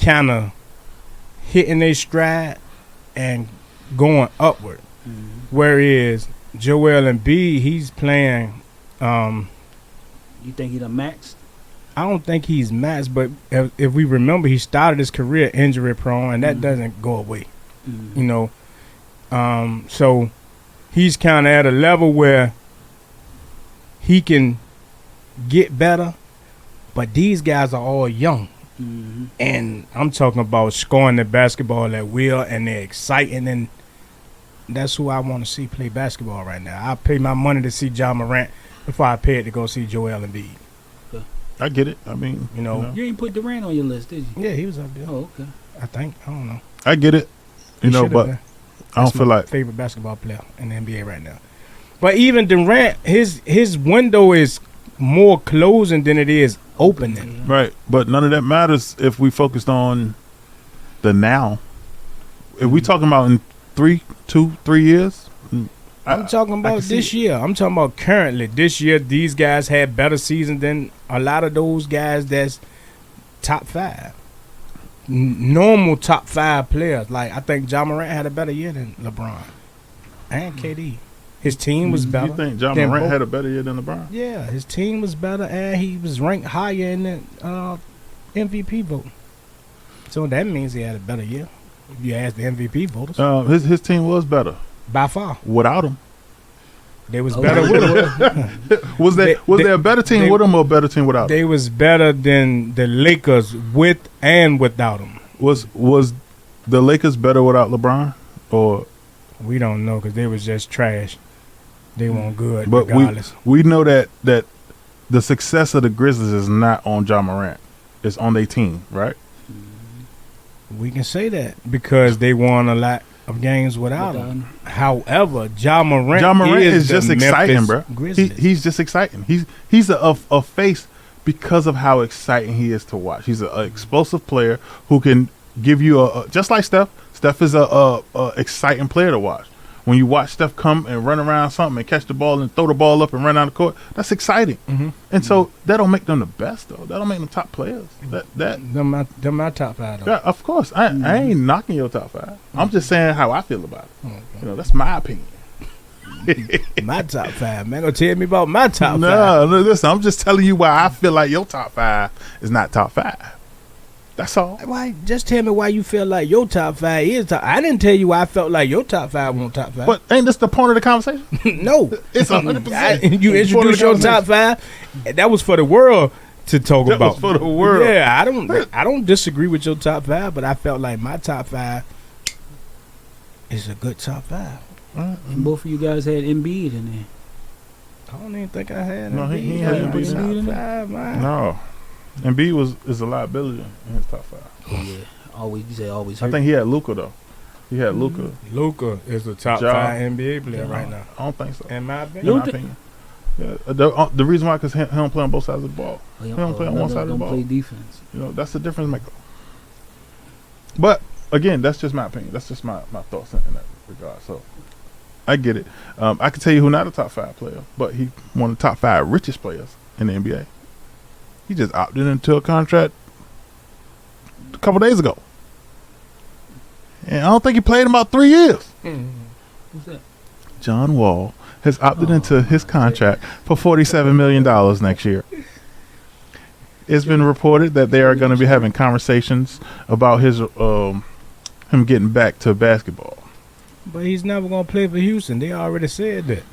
kind of hitting their stride and going upward. Whereas Joel Embiid, he's playing. You think he done maxed? I don't think he's maxed, but if we remember, he started his career injury prone, and that doesn't go away. You know, so he's kind of at a level where he can get better, But these guys are all young. Mm-hmm. And I'm talking about scoring the basketball at will, and they're exciting, and that's who I want to see play basketball right now. I pay my money to see John Morant before I pay it to go see Joel Embiid. I get it. I mean, You know? You ain't put Durant on your list, did you? Yeah, he was up there. Oh, okay. I think. I don't know. I get it. He You know, should've but been. I don't That's feel my like favorite basketball player in the NBA right now. But even Durant, his window is more closing than it is opening. right. But none of that matters if we focused on the now. If we talking about in 3 years, I'm talking I about can see this it. year. I'm talking about currently. This year, these guys had better season than a lot of those guys that's top 5. Normal top 5 players. Like, I think John Morant had a better year than LeBron and KD. His team was better. You think John than Morant both. had a better year than LeBron? Yeah, his team was better, and he was ranked higher in the MVP vote. So that means he had a better year. If you ask the MVP voters, His team was better by far, without him. they was Oh, better yeah. with him. Was there a better team with him or a better team without him? They was better than the Lakers with and without him. Was the Lakers better without LeBron? Or We don't know because they was just trash. They weren't good, but regardless. we know that the success of the Grizzlies is not on John Morant. It's on their team, right? We can say that because they won a lot of games without him. However, John Morant is the just exciting, Memphis bro. Grizzlies. He's just exciting. He's a face because of how exciting he is to watch. He's an explosive player who can give you a just like Steph. Steph is a exciting player to watch. When you watch Steph come and run around something and catch the ball and throw the ball up and run down the court, that's exciting. And so that don't make them the best though. That don't make them top players. them my top 5 though. Yeah, of course. I ain't knocking your top 5. I'm just saying how I feel about it. You know, that's my opinion. My top 5, man. Gonna tell me about my top 5. No, listen, I'm just telling you why I feel like your top 5 is not top 5. That's all. Why? Just tell me why you feel like your top 5 is top. I didn't tell you why I felt like your top 5 wasn't top 5. But ain't this the point of the conversation? No, It's 100%. you introduced your top 5. That was for the world to talk That about. was for the world. Yeah, I don't disagree with your top 5, but I felt like my top 5 is a good top 5. And both of you guys had Embiid in there. I don't even think I had. No, he Embiid had in my Embiid in top 5, man. No. Embiid is a liability in his top 5. Oh, yeah. Always, you say always hurt. I think he had Luka though. He had Luka. Luka is the top Ja. 5 NBA player right now. I don't think so. In my In opinion. my opinion. Yeah, the reason why because he don't play on both sides of the ball. Oh, He don't play on one side of the don't ball. play defense. You know, that's the difference maker. But again, that's just my opinion. That's just my thoughts in that regard. So I get it. I can tell you who not a top 5 player, but he one of the top 5 richest players in the NBA. He just opted into a contract a couple days ago. And I don't think he played in about 3 years. Who's that? John Wall has opted into his contract for $47 million next year. It's been reported that they are going to be having conversations about him getting back to basketball. But he's never going to play for Houston. They already said that.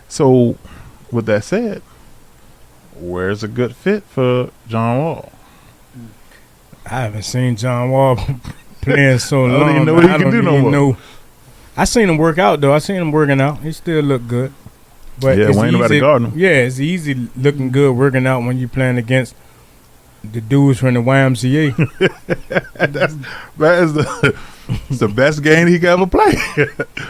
So, with that said, where's a good fit for John Wall? I haven't seen John Wall playing so I long. don't even know what he can do no more. know. I seen him work out, though. I seen him working out. He still look good. But Yeah, it's Wayne about to easy- guard him. Yeah, it's easy looking good working out when you're playing against the dudes from the YMCA. That is it's the best game he could ever play.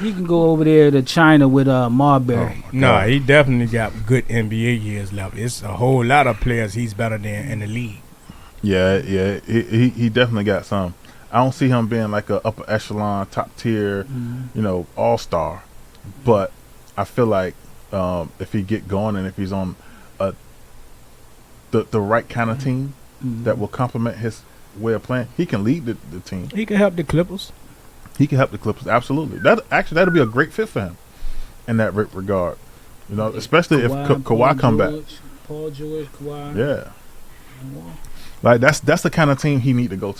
He can go over there to China with Marbury. No, he definitely got good NBA years left. It's a whole lot of players he's better than in the league. Yeah, he definitely got some. I don't see him being like a upper echelon, top tier, all star. But I feel like if he get going and if he's on the right kind of team that will complement his way of playing, he can lead the team. He can help the Clippers. He can help the Clippers, absolutely. That'll be a great fit for him in that regard. Especially if Kawhi come back. Paul George, Kawhi. Yeah. Like that's the kind of team he need to go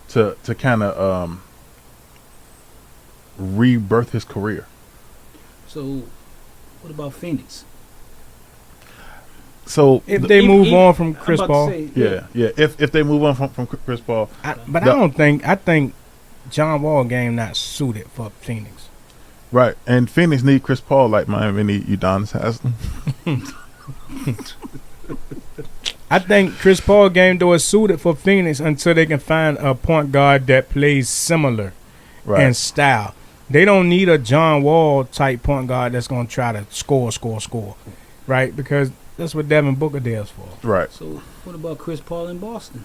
to kind of rebirth his career. So, what about Phoenix? So if they move on from I'm Chris about to Paul. say, yeah. If they move on from Chris Paul, I think John Wall game not suited for Phoenix. right? And Phoenix need Chris Paul like Miami need Udonis Haslem. I think Chris Paul game though is suited for Phoenix until they can find a point guard that plays similar in style. They don't need a John Wall type point guard that's gonna try to score, right? Because that's what Devin Booker does for. Right. So what about Chris Paul in Boston?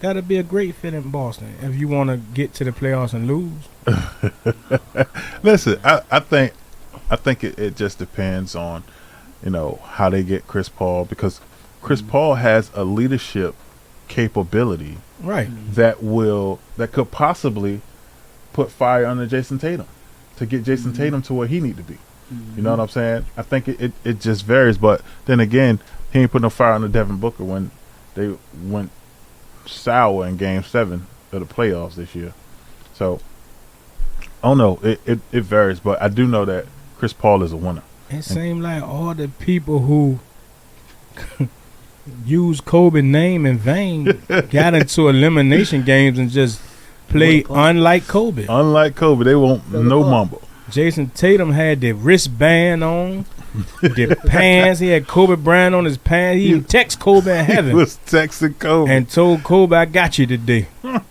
That'd be a great fit in Boston if you want to get to the playoffs and lose. Listen, I think it just depends on, how they get Chris Paul, because Chris Paul has a leadership capability Right. that could possibly put fire under Jason Tatum to get Jason Tatum to where he need to be. You know what I'm saying? I think it just varies, but then again, he ain't put no fire under Devin Booker when they went sour in Game 7 of the playoffs this year. So, it varies, but I do know that Chris Paul is a winner. It seemed like all the people who use Kobe's name in vain got into elimination games and just played unlike Kobe. Unlike Kobe, they won't no mumble. Jason Tatum had the wristband on, the pants. He had Kobe Bryant on his pants. He even texted Kobe in heaven. He was texting Kobe and told Kobe, "I got you today." And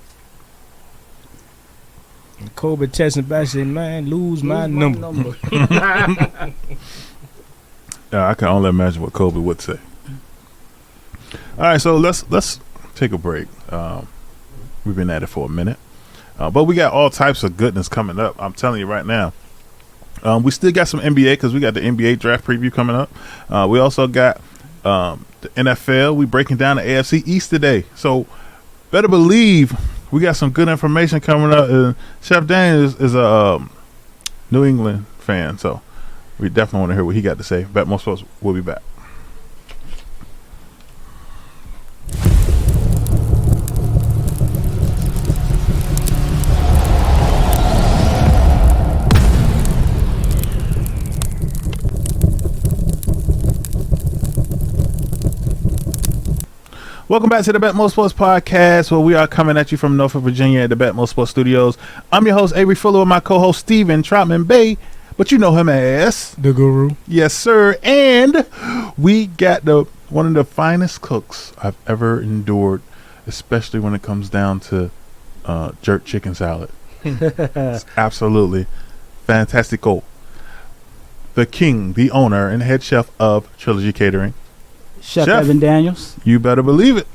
Kobe texting back, said, "Man, lose my number." I can only imagine what Kobe would say. All right, so let's take a break. We've been at it for a minute, but we got all types of goodness coming up. I'm telling you right now. We still got some NBA because we got the NBA draft preview coming up. We also got the NFL. We breaking down the AFC East today, so better believe we got some good information coming up. Chef Daniel is a New England fan, so we definitely want to hear what he got to say. Betmoorsports will be back. Welcome back to the Betmoorsports podcast, where we are coming at you from Norfolk, Virginia at the Betmoorsports Studios. I'm your host, Avery, full with my co-host, Steven Troutman Bay, but you know him as The Guru. Yes, sir. And we got one of the finest cooks I've ever endured, especially when it comes down to jerk chicken salad. It's absolutely fantastical. The king, the owner, and head chef of Trilogy Catering, Chef Evan Daniels. You better believe it.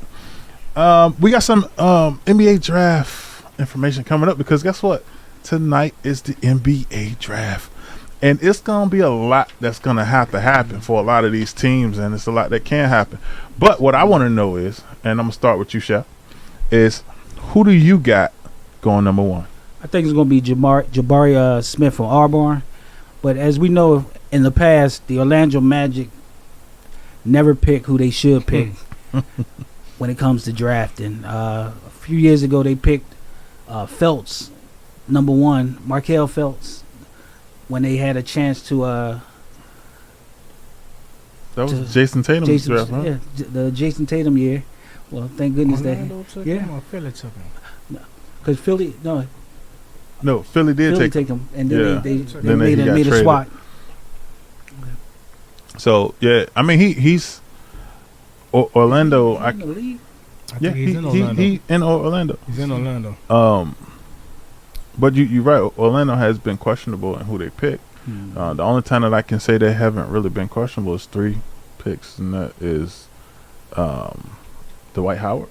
We got some NBA draft information coming up because guess what? Tonight is the NBA draft. And it's going to be a lot that's going to have to happen for a lot of these teams, and it's a lot that can happen. But what I want to know is, and I'm going to start with you, Chef, is who do you got going number one? I think it's going to be Jabari Smith from Auburn. But as we know in the past, the Orlando Magic never pick who they should pick when it comes to drafting. A few years ago, they picked Feltz, number one, Markelle Feltz, when they had a chance to. That was Jason Tatum's draft, huh? Yeah, the Jason Tatum year. Well, thank goodness Orlando took him or Philly took him? because Philly Philly did take him, and then they Then made he got a traded. swap. So yeah, I mean he's Orlando. He's in the league. I think he's in Orlando. He in Orlando. He's in Orlando. But you're right. Orlando has been questionable in who they pick. The only time that I can say they haven't really been questionable is 3 picks, and that is Dwight Howard,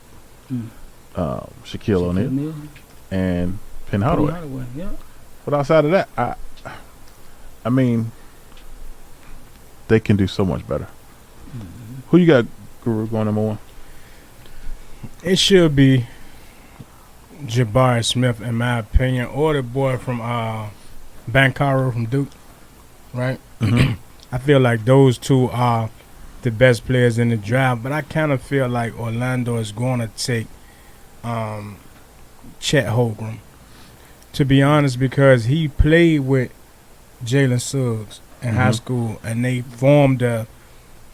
Shaquille O'Neal, and Penn Hardaway. Yeah. But outside of that, I mean, they can do so much better. Who you got, Guru, going number one? It should be Jabari Smith, in my opinion, or the boy from Bancaro from Duke, right? I feel like those two are the best players in the draft, but I kind of feel like Orlando is going to take Chet Holmgren, to be honest, because he played with Jalen Suggs in high school, and they formed a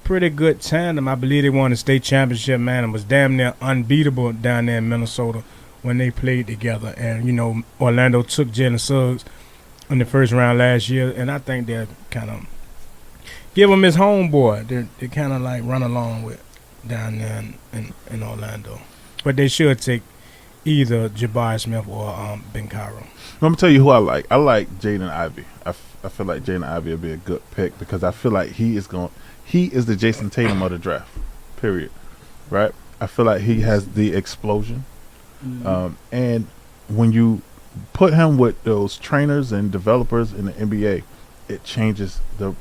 pretty good tandem. I believe they won the state championship, man, and was damn near unbeatable down there in Minnesota when they played together. And, you know, Orlando took Jalen Suggs in the first round last year, and I think they'll kind of give him his homeboy. They kind of like run along with down there in Orlando. But they should take either Jabari Smith or Ben Cairo. Let me tell you who I like. I like Jaden Ivey. I feel like Jaden Ivey will be a good pick because I feel like he is the Jason Tatum of the draft, period. Right? I feel like he has the explosion. And when you put him with those trainers and developers in the NBA, it changes the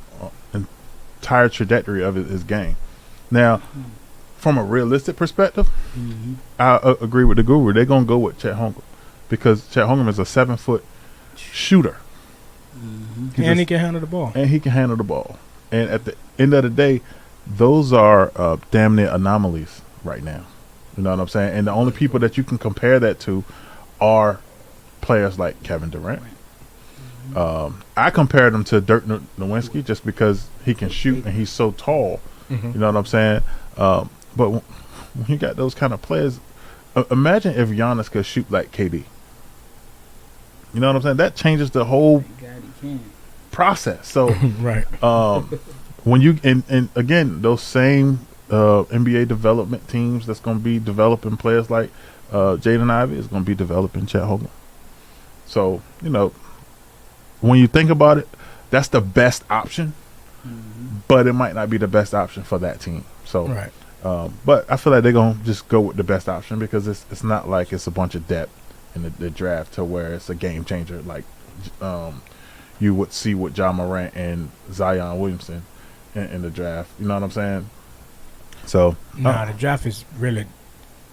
entire trajectory of his game. Now, from a realistic perspective, I agree with the guru. They're going to go with Chet Holmgren because Chet Holmgren is a 7-foot shooter. And he can handle the ball. And at the end of the day, those are damn near anomalies right now. You know what I'm saying? And the only people that you can compare that to are players like Kevin Durant. I compared him to Dirk Nowitzki just because he can shoot and he's so tall. You know what I'm saying? But when you got those kind of players, imagine if Giannis could shoot like KD. You know what I'm saying? That changes the whole process. So, right. When you and again those same NBA development teams that's going to be developing players like Jaden Ivey is going to be developing Chet Holmgren. So you know when you think about it, that's the best option, but it might not be the best option for that team. So, right. But I feel like they're going to just go with the best option because it's not like it's a bunch of depth in the draft to where it's a game changer like you would see with John Morant and Zion Williamson in the draft. You know what I'm saying? So the draft is really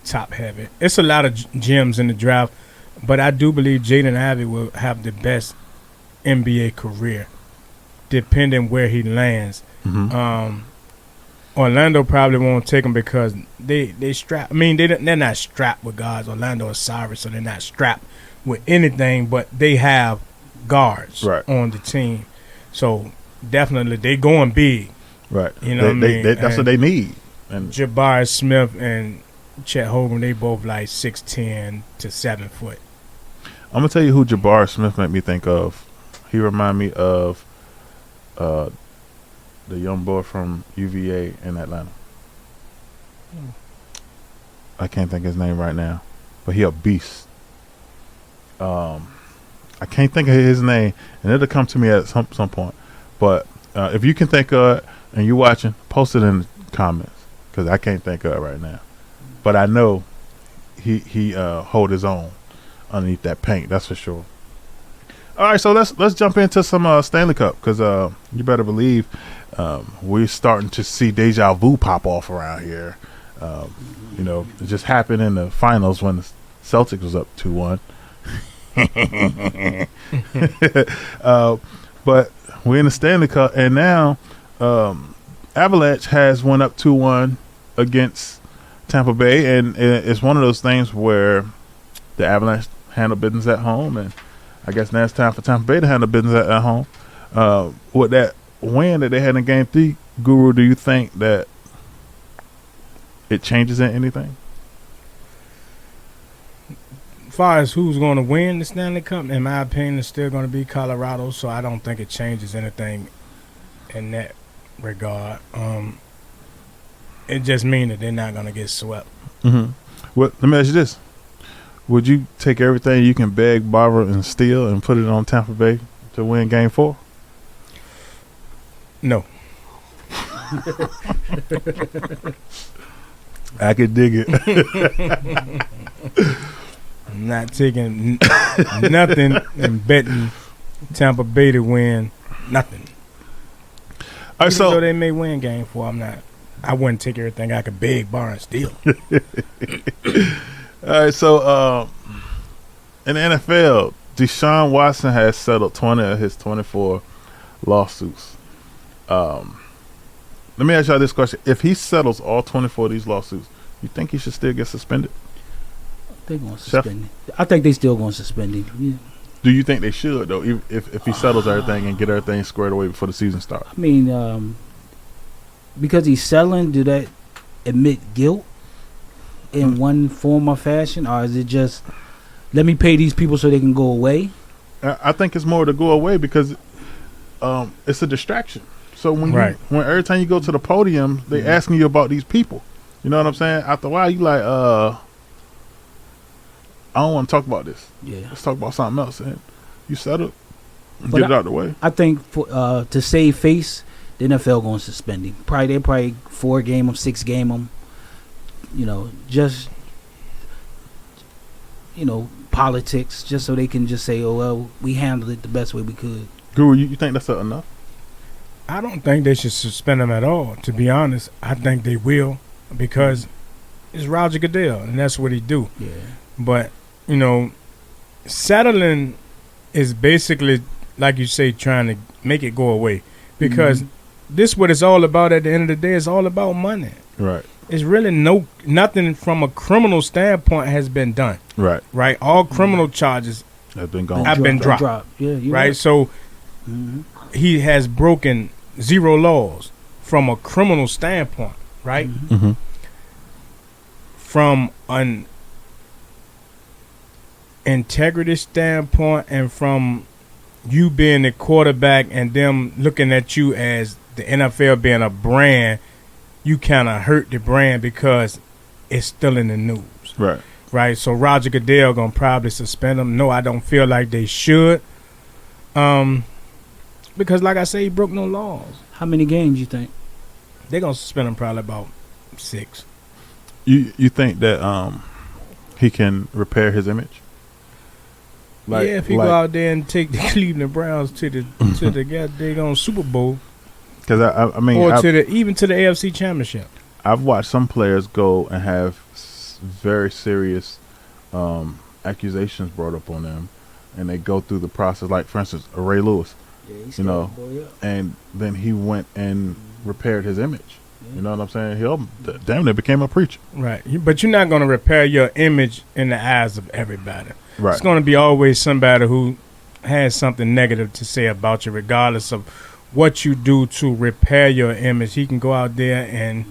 top heavy. It's a lot of gems in the draft, but I do believe Jaden Ivey will have the best NBA career, depending where he lands. Orlando probably won't take him because they strap. I mean, they're not strapped with guards. Orlando is sorry, so they're not strapped with anything. But they have guards on the team, so definitely they going big. Right. You know what I mean? That's what they need. And Jabari Smith and Chet Holmgren, they both like 6'10" to 7 foot. I'm gonna tell you who Jabari Smith made me think of. He remind me of the young boy from UVA in Atlanta. I can't think of his name right now, but he a beast. I can't think of his name, and it'll come to me at some point. But if you can think of it and you're watching, post it in the comments because I can't think of it right now. But I know he hold his own underneath that paint. That's for sure. All right, so let's jump into some Stanley Cup because you better believe we're starting to see deja vu pop off around here. You know, it just happened in the finals when the Celtics was up 2-1. But we're in the Stanley Cup, and now Avalanche has went up 2-1 against Tampa Bay, and it's one of those things where the Avalanche handle business at home, and I guess now it's time for Tampa Bay to handle business at home. With that win that they had in Game 3, Guru, do you think that it changes in anything? As far as who's going to win the Stanley Cup, in my opinion, it's still going to be Colorado, so I don't think it changes anything in that regard. It just means that they're not going to get swept. Well, let me ask you this. Would you take everything you can beg, borrow, and steal and put it on Tampa Bay to win Game 4? No. I could dig it. I'm not taking nothing and betting Tampa Bay to win nothing. All right, Even though they may win Game 4, I wouldn't take everything I could beg, borrow, and steal. All right, so in the NFL, Deshaun Watson has settled 20 of his 24 lawsuits. Let me ask y'all this question. If he settles all 24 of these lawsuits, you think he should still get suspended? They're going to suspend him. I think they still going to suspend him. Yeah. Do you think they should, though, if he settles everything and get everything squared away before the season starts? I mean, because he's selling, do that admit guilt in one form or fashion, or is it just let me pay these people so they can go away? I think it's more to go away because it's a distraction. So when when every time you go to the podium, they asking you about these people. You know what I'm saying? After a while, you like, I don't want to talk about this. Yeah, let's talk about something else. And you settle, but get it out of the way. I think for to save face, the NFL going to suspend him. They probably 4 game him, 6 game him. You know, just politics, just so they can just say, oh well, we handled it the best way we could. Guru, you think that's enough? I don't think they should suspend him at all, to be honest. I think they will because it's Roger Goodell, and that's what he do. Yeah. But, settling is basically, like you say, trying to make it go away because this what it's all about at the end of the day. It's all about money. Right. It's really nothing from a criminal standpoint has been done. Right. Right. All criminal charges have been gone. Have been dropped. Yeah. Right. So he has broken 0 laws from a criminal standpoint. Right. Mm-hmm. From an integrity standpoint and from you being the quarterback and them looking at you as the NFL being a brand, you kind of hurt the brand because it's still in the news. Right. Right. So Roger Goodell going to probably suspend him. No, I don't feel like they should. Because like I say, he broke no laws. How many games you think? They're going to suspend him probably about 6. You think that he can repair his image? If he go out there and take the Cleveland Browns to the goddamn Super Bowl. Because I mean, or even to the AFC Championship. I've watched some players go and have very serious accusations brought up on them, and they go through the process. Like for instance, Ray Lewis, and then he went and repaired his image. You know what I'm saying? He damn near became a preacher. Right, but you're not going to repair your image in the eyes of everybody. Right, it's going to be always somebody who has something negative to say about you, regardless of what you do to repair your image. He can go out there and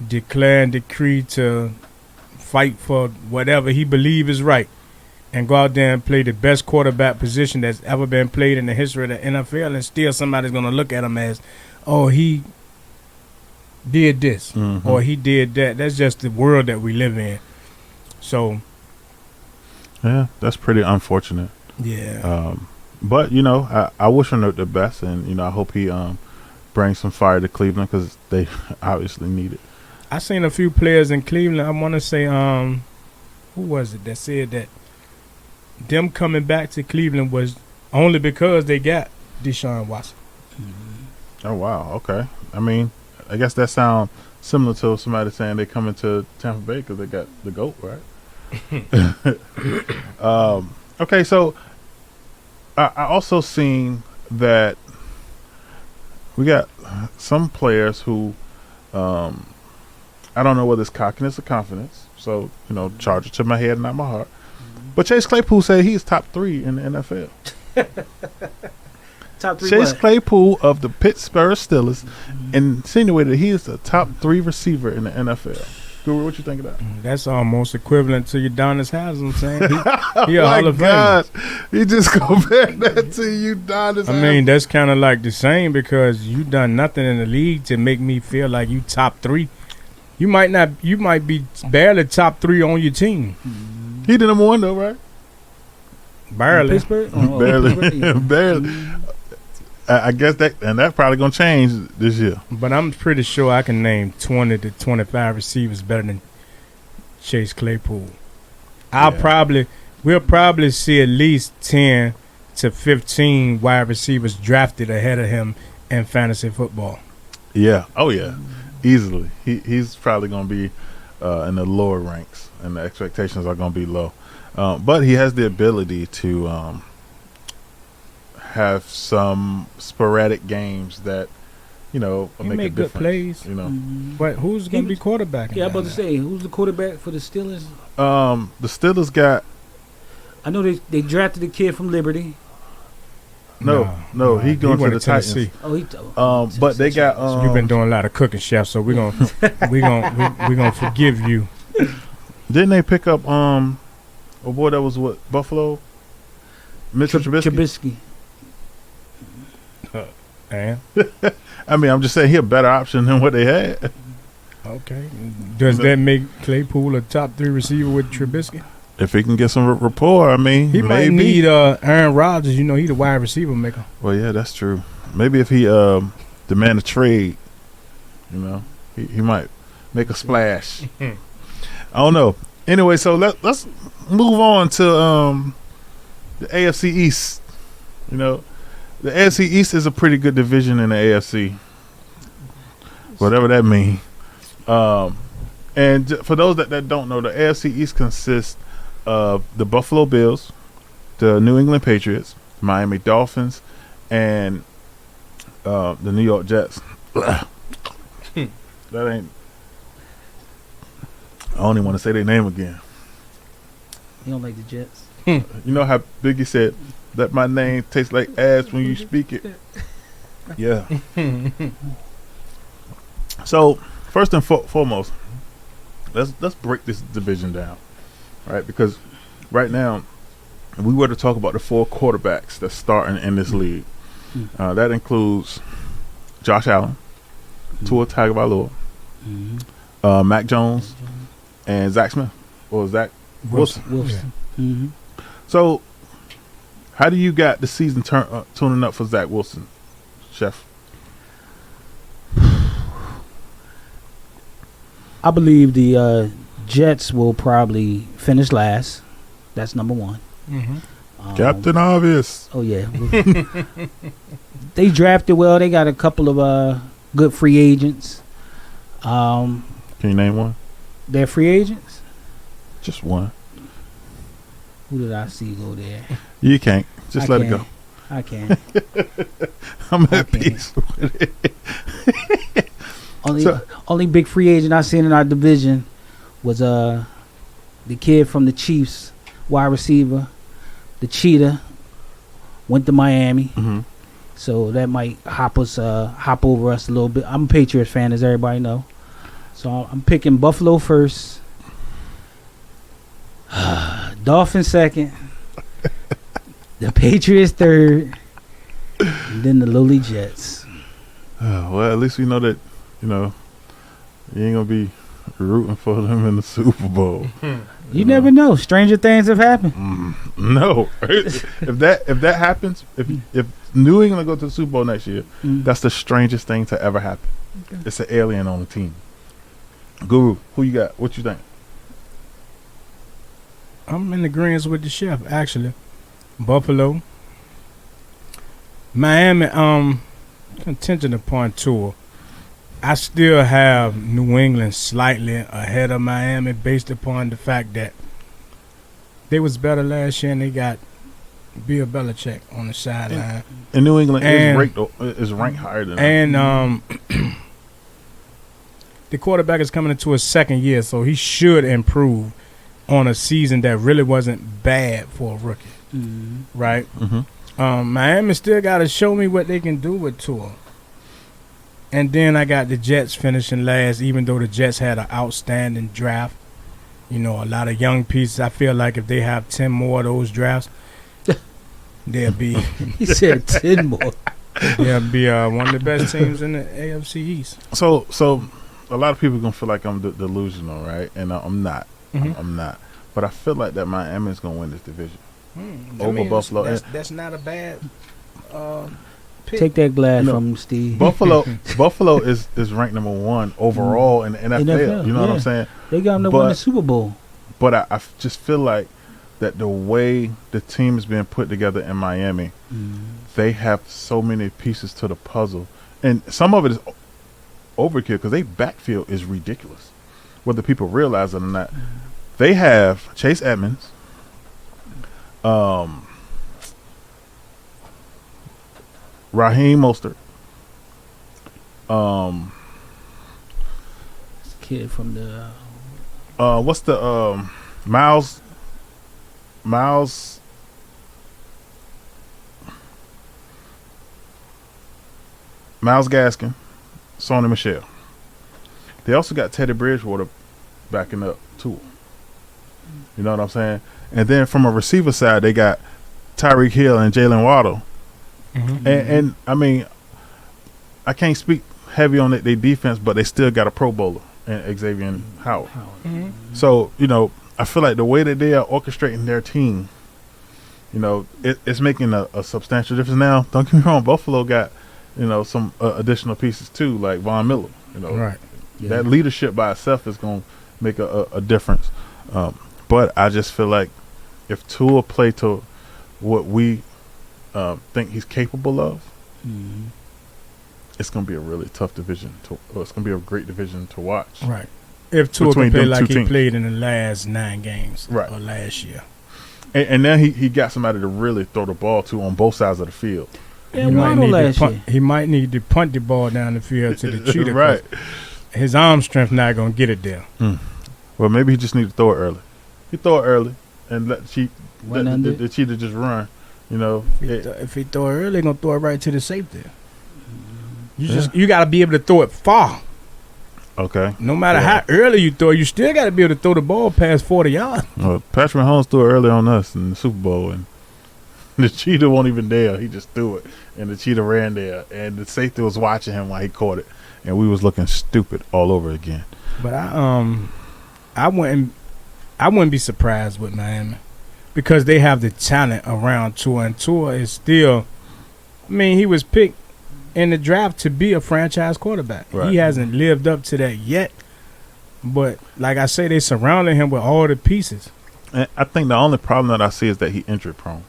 declare and decree to fight for whatever he believes is right and go out there and play the best quarterback position that's ever been played in the history of the NFL, and still somebody's going to look at him as, oh, he did this or he did that. That's just the world that we live in. So yeah, that's pretty unfortunate. Yeah. But, I wish him the best, and, I hope he brings some fire to Cleveland because they obviously need it. I seen a few players in Cleveland. I want to say, who was it that said that them coming back to Cleveland was only because they got Deshaun Watson. Oh, wow. Okay. I mean, I guess that sounds similar to somebody saying they coming to Tampa Bay because they got the GOAT, right? Okay, so I also seen that we got some players who I don't know whether it's cockiness or confidence. So, charge it to my head, not my heart. But Chase Claypool said he's top 3 in the NFL. Top 3 Chase what? Claypool of the Pittsburgh Steelers insinuated he is the top 3 receiver in the NFL. Guru, what you think of that? That's almost equivalent to Udonis Haslem saying he oh Hall of Famer. He just compared that to Udonis. I mean, that's kind of like the same because you done nothing in the league to make me feel like you top 3. You might be barely top 3 on your team. He the number 1 though, right? Barely. Pittsburgh? Barely. I guess that probably gonna change this year. But I'm pretty sure I can name 20 to 25 receivers better than Chase Claypool. We'll probably see at least 10 to 15 wide receivers drafted ahead of him in fantasy football. Yeah. Oh yeah. Easily. He's probably gonna be in the lower ranks, and the expectations are gonna be low. But he has the ability to have some sporadic games that make good plays. But who's going to be quarterbacking? Yeah, I'm about to say, who's the quarterback for the Steelers? The Steelers got. I know they drafted a kid from Liberty. No, he going to the Titans. Oh, he. But they got. You've been doing a lot of cooking, chef. So we're gonna we're gonna forgive you. Didn't they pick up oh boy, that was what, Buffalo? Mitchell Trubisky. And I mean, I'm just saying he a better option than what they had. okay, does that make Claypool a top 3 receiver with Trubisky? If he can get some rapport, I mean, He might maybe. need Aaron Rodgers. You know, he's a wide receiver maker. Well, yeah, that's true. Maybe if he demand a trade, you know, he might make a splash. I don't know. Anyway, so let's move on to the AFC East. You know, the AFC East is a pretty good division in the AFC, whatever that means. And for those that don't know, the AFC East consists of the Buffalo Bills, the New England Patriots, Miami Dolphins, and the New York Jets. That ain't. I don't even want to say their name again. You don't like the Jets? You know how Biggie said that my name tastes like ass when you speak it. Yeah. So first and foremost, let's break this division down, right? Because right now, if we were to talk about the 4 quarterbacks that's starting in this league, that includes Josh Allen, Tua Tagovailoa, Mac Jones, and Zach Smith or Zach Wilson. Mm-hmm. So, how do you got the season tuning up for Zach Wilson, Chef? I believe the Jets will probably finish last. That's number 1. Captain Obvious. Oh yeah. They drafted well. They got a couple of good free agents. Can you name one? They're free agents. Just one. Who did I see go there? You can't. Just let it go. I can't. I'm at peace with it. Only big free agent I seen in our division was the kid from the Chiefs, wide receiver, the Cheetah, went to Miami. So that might hop over us a little bit. I'm a Patriots fan, as everybody know. So I'm picking Buffalo first, Dolphins second, the Patriots third, and then the lowly Jets. Well, at least we know that, you know, you ain't gonna be rooting for them in the Super Bowl. You never know. Stranger things have happened. No, if that happens, if New England go to the Super Bowl next year, that's the strangest thing to ever happen. Okay. It's an alien on the team. Guru, who you got? What you think? I'm in agreement with the chef, actually. Buffalo. Miami, contingent upon tour. I still have New England slightly ahead of Miami based upon the fact that they was better last year and they got Bill Belichick on the sideline. And New England is ranked higher than them. And the quarterback is coming into his second year, so he should improve on a season that really wasn't bad for a rookie. Right? Miami still got to show me what they can do with Tua. And then I got the Jets finishing last, even though the Jets had an outstanding draft. You know, a lot of young pieces. I feel like if they have 10 more of those drafts, they'll be... He said 10 more. They'll be one of the best teams in the AFC East. So a lot of people are going to feel like I'm delusional, right? And I'm not. I'm not. But I feel like that Miami is going to win this division over Buffalo. That's not a bad... pick. Take that glass from Steve. Buffalo is ranked number 1 overall in the NFL. You know what I'm saying? They got them to win the Super Bowl. But I just feel like that the way the team is being put together in Miami, they have so many pieces to the puzzle. And some of it is overkill because their backfield is ridiculous, whether people realize it or not. They have Chase Edmonds, Raheem Mostert. This kid from the what's the Miles Myles Gaskin, Sony Michel. They also got Teddy Bridgewater backing up too. You know what I'm saying? And then from a receiver side, they got Tyreek Hill and Jalen Waddle. Mm-hmm. And I mean, I can't speak heavy on their defense, but they still got a Pro Bowler and Xavier Howard. Mm-hmm. So, you know, I feel like the way that they are orchestrating their team, you know, it's making a substantial difference. Now, don't get me wrong, Buffalo got, you know, some additional pieces too, like Von Miller. You know, Right. That leadership by itself is going to make a difference. But I just feel like if Tua play to what we think he's capable of, it's going to be a really tough division. It's going to be a great division to watch. Right. If Tua Between can play them like two he teams. played in the last 9 games Right. or last year. And now he got somebody to really throw the ball to on both sides of the field. Yeah, Waddle last year. He might need to punt the ball down the field to the cheetah. Right. His arm strength not going to get it there. Well, maybe he just need to throw it early. He throw it early and let the cheetah just run. You know, If he throw it early, he going to throw it right to the safety. You got to be able to throw it far. okay. No matter how early you throw, you still got to be able to throw the ball past 40 yards. Well, Patrick Mahomes threw it early on us in the Super Bowl, and the cheetah wasn't even there. He just threw it, and the cheetah ran there, and the safety was watching him while he caught it, and we was looking stupid all over again. But I wouldn't be surprised with Miami because they have the talent around Tua, and Tua is still. I mean, he was picked in the draft to be a franchise quarterback. Right. He hasn't lived up to that yet. But like I say, they surrounded him with all the pieces. And I think the only problem that I see is that he injury prone.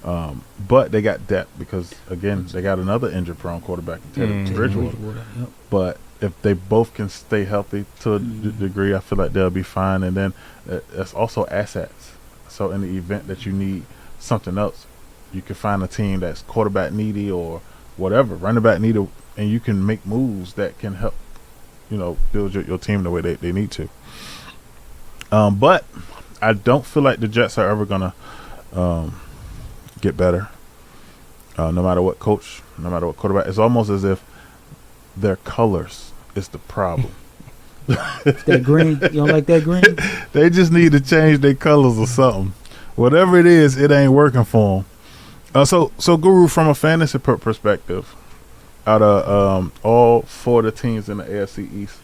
But they got depth because, again, they got another injury prone quarterback, Teddy Bridgewater. Yep. But if they both can stay healthy to a degree, I feel like they'll be fine. And then that's also assets. So in the event that you need something else, you can find a team that's quarterback needy or whatever, running back needy, and you can make moves that can help, you know, build your team the way they need to. But I don't feel like the Jets are ever going to get better. No matter what coach, no matter what quarterback. It's almost as if their colors is the problem. That green, you don't like that green? They just need to change their colors or something. Whatever it is, it ain't working for them. So Guru, from a fantasy perspective, out of all 4 of the teams in the AFC East,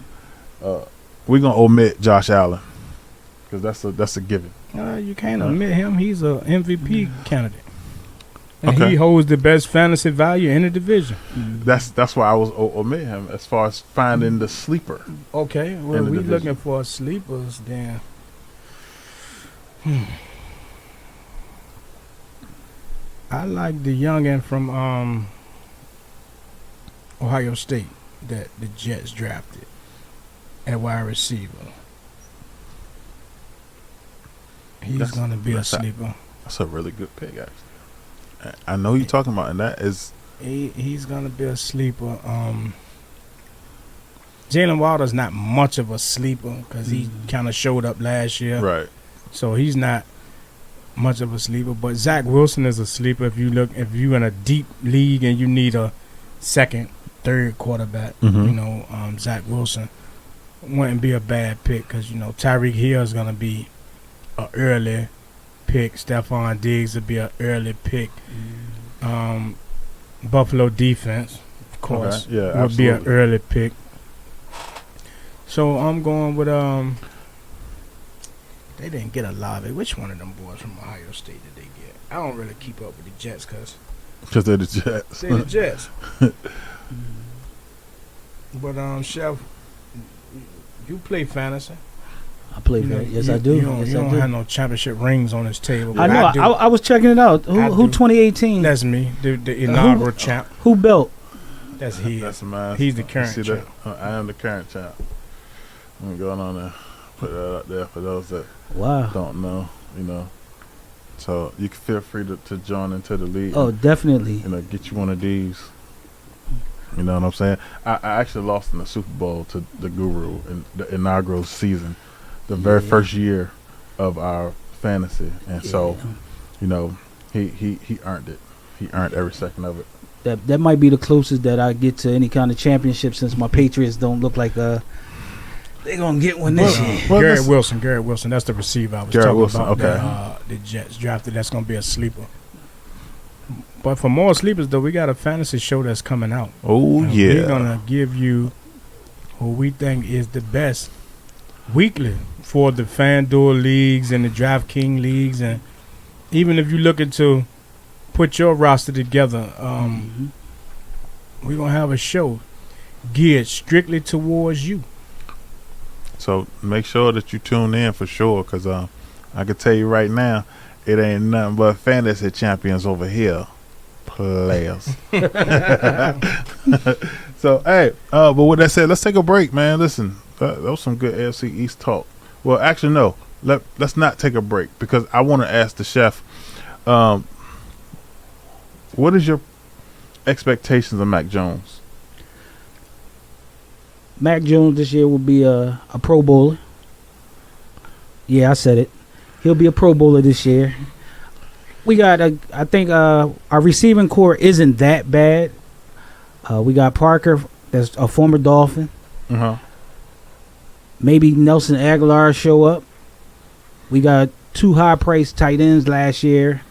we're gonna omit Josh Allen because that's a given. You can't omit him. He's a MVP candidate, and Okay. he holds the best fantasy value in the division. That's why I was omit him as far as finding the sleeper. Okay, well, In the we division. looking for sleepers then. I like the youngin from Ohio State that the Jets drafted at wide receiver. He's going to be a that's sleeper. That's a really good pick, actually. I know who you're talking about, and that is He's going to be a sleeper. Jalen Waddle's not much of a sleeper because he kind of showed up last year. right. So he's not much of a sleeper. But Zach Wilson is a sleeper if you're in a deep league and you need a second, third quarterback. Mhm. You know, Zach Wilson wouldn't be a bad pick because, you know, Tyreek Hill is going to be an early pick. Stephon Diggs will be an early pick. Buffalo defense, of course, Okay. Yeah, would be an absolutely. early pick. So I'm going with they didn't get a Olave. Which one of them boys from Ohio State did they get? I don't really keep up with the Jets because They're the Jets. they're the Jets. But Chef, you play fantasy. I play for it. Yes, I do. You don't, Yes, you I don't do. have no championship rings on this table. I but know. do. I was checking it out. I Who do. 2018? That's me, the inaugural champ. Who belt? That's he. That's mine. He's the You current see champ. that? I am the current champ. I'm going on there. Put that up there for those that Wow. don't know, you know. So you can feel free to join into the league. Oh, definitely. You know, get you one of these. You know what I'm saying? I actually lost in the Super Bowl to the Guru in the inaugural season, the very Yeah. first year of our fantasy, and so Yeah. you know he earned it. He earned every second of it. That might be the closest that I get to any kind of championship since my Patriots don't look like they're gonna get one this year. Garrett Wilson, that's the receiver I was Garrett talking Wilson, about. okay. The Jets drafted. That's gonna be a sleeper. But for more sleepers, though, we got a fantasy show that's coming out. Oh, and yeah. we're gonna give you who we think is the best weekly for the FanDuel leagues and the DraftKings leagues, and even if you're looking to put your roster together, we're gonna have a show geared strictly towards you. So make sure that you tune in for sure, because I can tell you right now, it ain't nothing but fantasy champions over here, players. So, hey, but with that said, let's take a break, man. Listen, that was some good AFC East talk. Well, actually, no. Let's not take a break, because I want to ask the chef, what is your expectations of Mac Jones? Mac Jones this year will be a Pro Bowler. Yeah, I said it. He'll be a Pro Bowler this year. We got, I think our receiving core isn't that bad. We got Parker, that's a former Dolphin. Maybe Nelson Aguilar show up. We got 2 high-priced tight ends last year.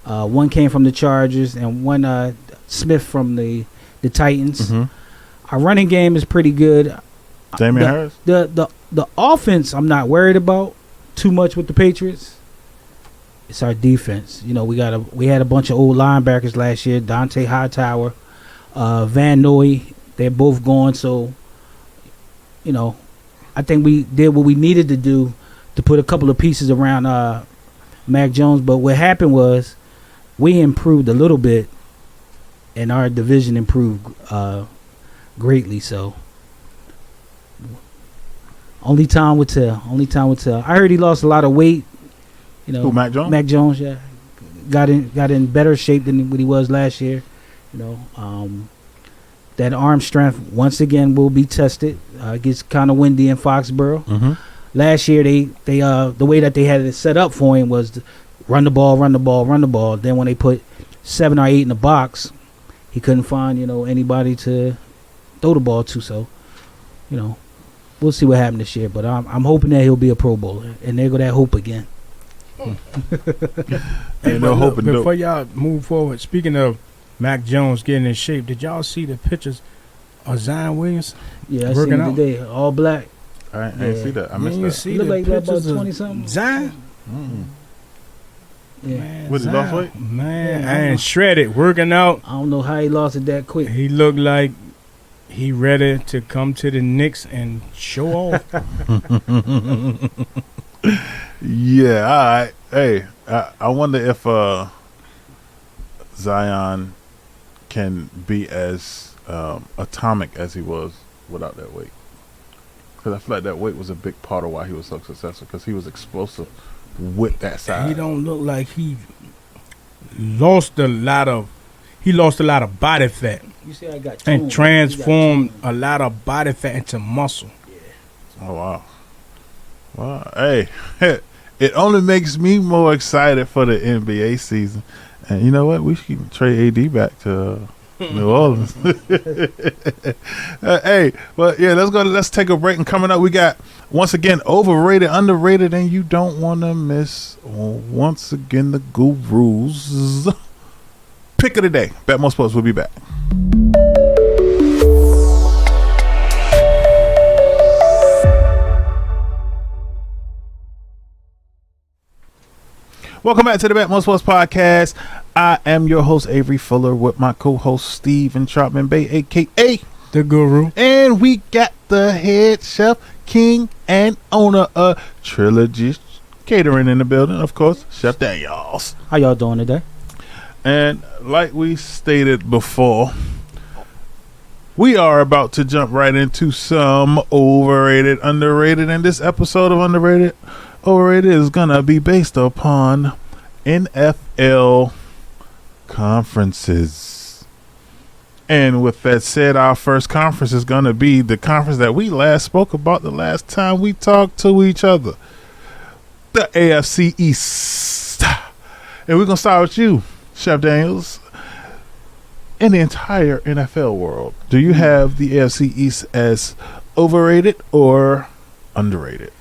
One came from the Chargers and one Smith from the Titans. Our running game is pretty good. Damian Harris? The offense I'm not worried about too much with the Patriots. It's our defense. You know, we had a bunch of old linebackers last year. Dante Hightower, Van Noy, they're both gone. So, you know, I think we did what we needed to do to put a couple of pieces around Mac Jones. But what happened was we improved a little bit, and our division improved greatly. So only time will tell. I heard he lost a lot of weight. You know, who, Mac Jones? Mac Jones, yeah, got in better shape than what he was last year. You know, that arm strength once again will be tested. It gets kind of windy in Foxborough. Last year they the way that they had it set up for him was to run the ball. Then when they put 7 or 8 in the box, he couldn't find anybody to throw the ball to. So, we'll see what happens this year. But I'm hoping that he'll be a Pro Bowler, and there go that hope again. Ain't no hope. Before y'all move forward, speaking of Mac Jones getting in shape, did y'all see the pictures of Zion Williams? Yeah, I seen it today. All black. I didn't see that. I missed that. He looked like about 20-something. Zion? Yeah. Man, Was he lost weight? Man, I ain't shredded, working out. I don't know how he lost it that quick. He looked like he ready to come to the Knicks and show off. Yeah, all right. Hey, I wonder if Zion can be as atomic as he was without that weight. Because I feel like that weight was a big part of why he was so successful, because he was explosive with that size. He don't look like he lost a lot of body fat. You see, I got and transformed a lot of body fat into muscle. Oh, wow. Well, hey, it only makes me more excited for the NBA season. And you know what? We should trade AD back to New Orleans. Hey, but yeah, let's take a break. And coming up, we got, once again, overrated, underrated, and you don't want to miss, once again, the Gurus. Pick of the day. Betmoorsports will be back. Welcome back to the Betmoorsports podcast. I am your host, Avery Fuller, with my co-host, Steve and Trotman Bay, a.k.a. The Guru. And we got the head chef, king, and owner of Trilogy Catering in the building, of course, Chef Daniels. How y'all doing today? And like we stated before, we are about to jump right into some overrated, underrated, and this episode of Underrated, Overrated is going to be based upon NFL conferences. And with that said, our first conference is going to be the conference that we last spoke about the last time we talked to each other, the AFC East. And we're going to start with you, Chef Daniels. in the entire NFL world, do you have the AFC East as overrated or underrated?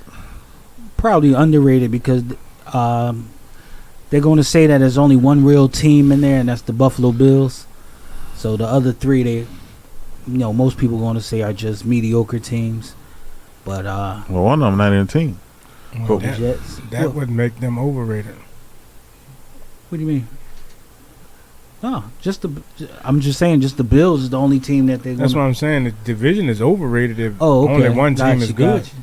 Probably underrated because they're going to say that there's only one real team in there, and that's the Buffalo Bills. So the other three, most people are going to say are just mediocre teams. But well, one of them not in a team. Well, the Jets. That would make them overrated. What do you mean? No, I'm just saying, just the Bills is the only team that they. That's what I'm saying. The division is overrated if okay. only one team is good. Gotcha.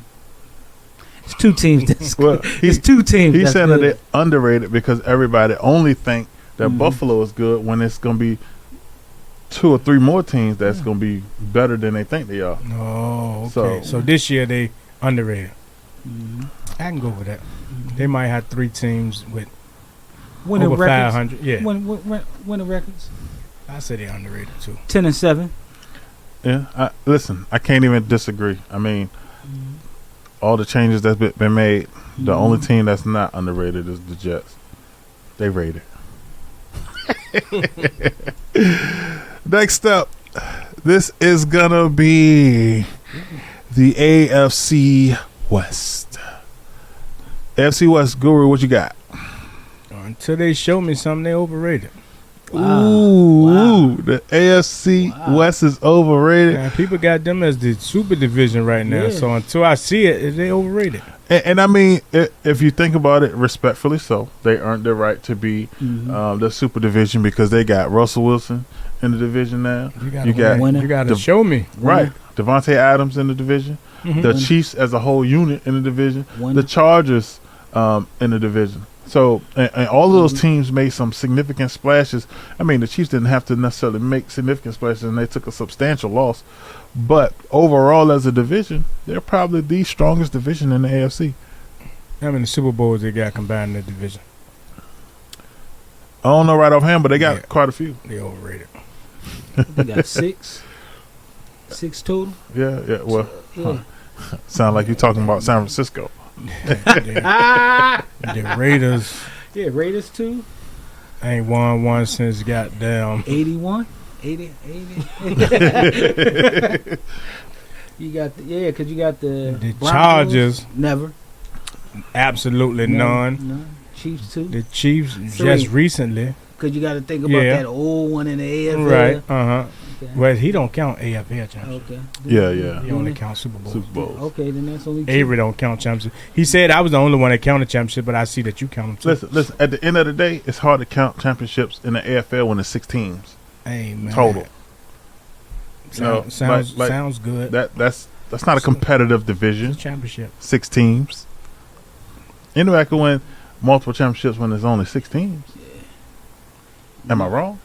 It's two teams. That's Well, it's two teams. He's saying good. that they're underrated because everybody only think that Buffalo is good when it's going to be 2 or 3 more teams that's going to be better than they think they are. Oh, okay. So this year they underrated. I can go with that. They might have 3 teams with winning over records. 500. Yeah, winning records. I say they underrated too. 10-7. Yeah, listen, I can't even disagree. I mean, all the changes that's been made, the only team that's not underrated is the Jets. They rated. Next up, this is going to be the AFC West. AFC West, Guru, what you got? Until they show me something, they overrated. Ooh, the AFC West is overrated. Yeah, people got them as the super division right now. Yeah. So until I see it, they overrated. And I mean, if you think about it, respectfully so, they earned the right to be the super division because they got Russell Wilson in the division now. You got to show me. Right. Devontae Adams in the division. The Chiefs as a whole unit in the division. The Chargers in the division. So, and all of those teams made some significant splashes. I mean, the Chiefs didn't have to necessarily make significant splashes, and they took a substantial loss. But overall, as a division, they're probably the strongest division in the AFC. How many Super Bowls they got combined in the division? I don't know right offhand, but they got quite a few. They overrated. They got 6 total. Yeah. Well, sound like you're talking about San Francisco. The Raiders. Yeah, Raiders too. Ain't won one since goddamn 81, 80. You got because you got the Broncos, Chargers. Never. Absolutely none. Chiefs too. The Chiefs 3. just recently. Because you got to think about that old one in the AFL. Right. Okay. Well, he don't count AFL championship. Okay. Yeah. He only counts Super Bowls. Okay, then that's only 2. Avery don't count championship. He said I was the only one that counted championship, but I see that you count them too. Listen. At the end of the day, it's hard to count championships in the AFL when it's 6 teams Amen. total. Sounds good. That's not a competitive division. It's a championship. 6 teams. Anybody can win multiple championships when there's only 6 teams. Am I wrong?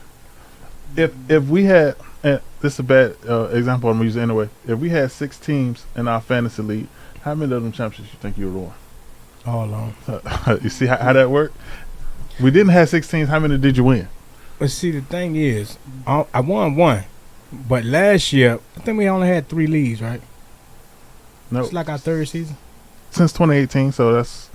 If we had, and this is a bad example I'm using anyway. If we had 6 teams in our fantasy league, how many of them championships you think you would win? All along. You see how that worked? We didn't have 6 teams. How many did you win? But see, the thing is, I won 1, but last year I think we only had 3 leagues, right? No, it's like our 3rd season. Since 2018, so that's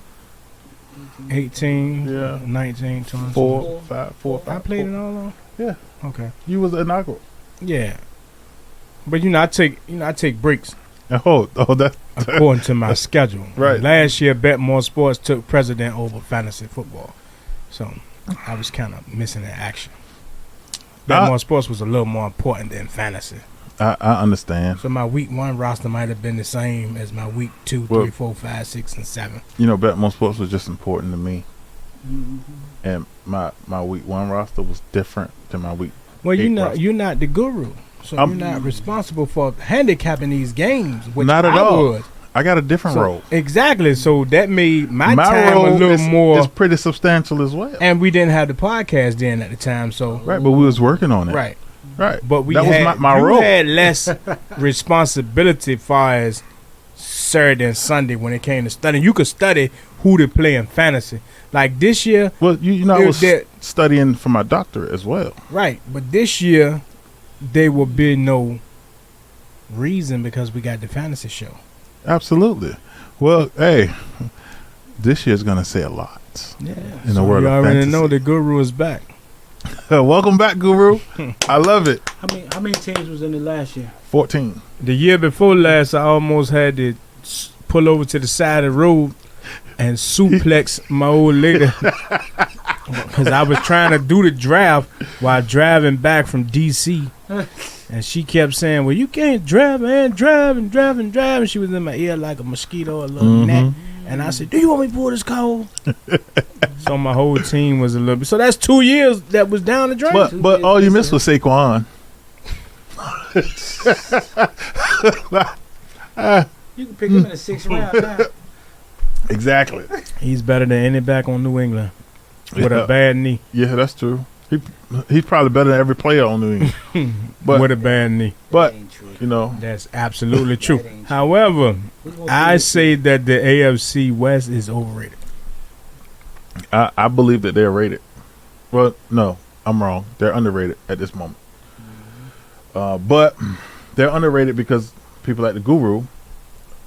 18, 19, 20. 4, 5. I played it all along. Yeah. Okay. You was inaugural. Yeah. But I take breaks. Oh, that according to my schedule. Right. Last year, Betmoorsports took precedent over fantasy football, so I was kind of missing the action. Betmoorsports was a little more important than fantasy. I understand. So my week 1 roster might have been the same as my week 2, 3, 4, 5, 6, and 7. Betmoorsports was just important to me, and my week 1 roster was different than my week. Well, you're not the guru, so you're not responsible for handicapping these games. Which not at I all. Would. I got a different role. Exactly. So that made my time role a little more. It's pretty substantial as well. And we didn't have the podcast then at the time, so right. But we was working on it. Right. But that was my role. You had less responsibility far as Saturday and Sunday when it came to studying. You could study who to play in fantasy. Like this year. Well, I was studying for my doctorate as well. Right. But this year, there will be no reason because we got the fantasy show. Absolutely. Well, hey, this year's gonna say a lot. Yeah. In the world you of already fantasy. know the guru is back. Welcome back, Guru. I love it. How many teams was in it last year? 14. The year before last, I almost had to pull over to the side of the road and suplex my old lady because I was trying to do the draft while driving back from D.C. And she kept saying, well, you can't drive and drive and drive and drive. And she was in my ear like a mosquito, a little gnat. And I said, do you want me to pull this car over? So my whole team was a little bit. So that's 2 years that was down the drain. But all you missed was Saquon. You can pick him in the 6th round now. Exactly. He's better than any back on New England with a bad knee. Yeah, that's true. He's probably better than every player on New England. But with a bad knee. But you know, that's absolutely true. However, I say that the AFC West is overrated. I believe that they're rated. Well, no, I'm wrong. They're underrated at this moment. But they're underrated because people like the Guru,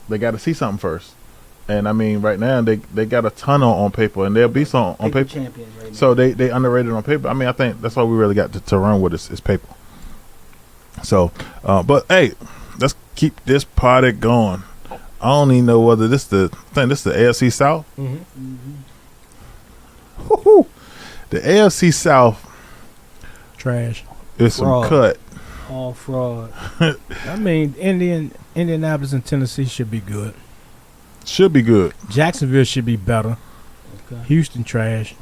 they got to see something first. And I mean, right now they got a ton on paper, and there'll be some on paper. Champions right now. So they underrated on paper. I mean, I think that's all we really got to run with is paper. So, but hey, let's keep this party going. I don't even know whether this the AFC South. Woo-hoo. The AFC South Trash. is some cut. All fraud. I mean, Indianapolis and Tennessee should be good. Should be good. Jacksonville should be better. Okay. Houston trash.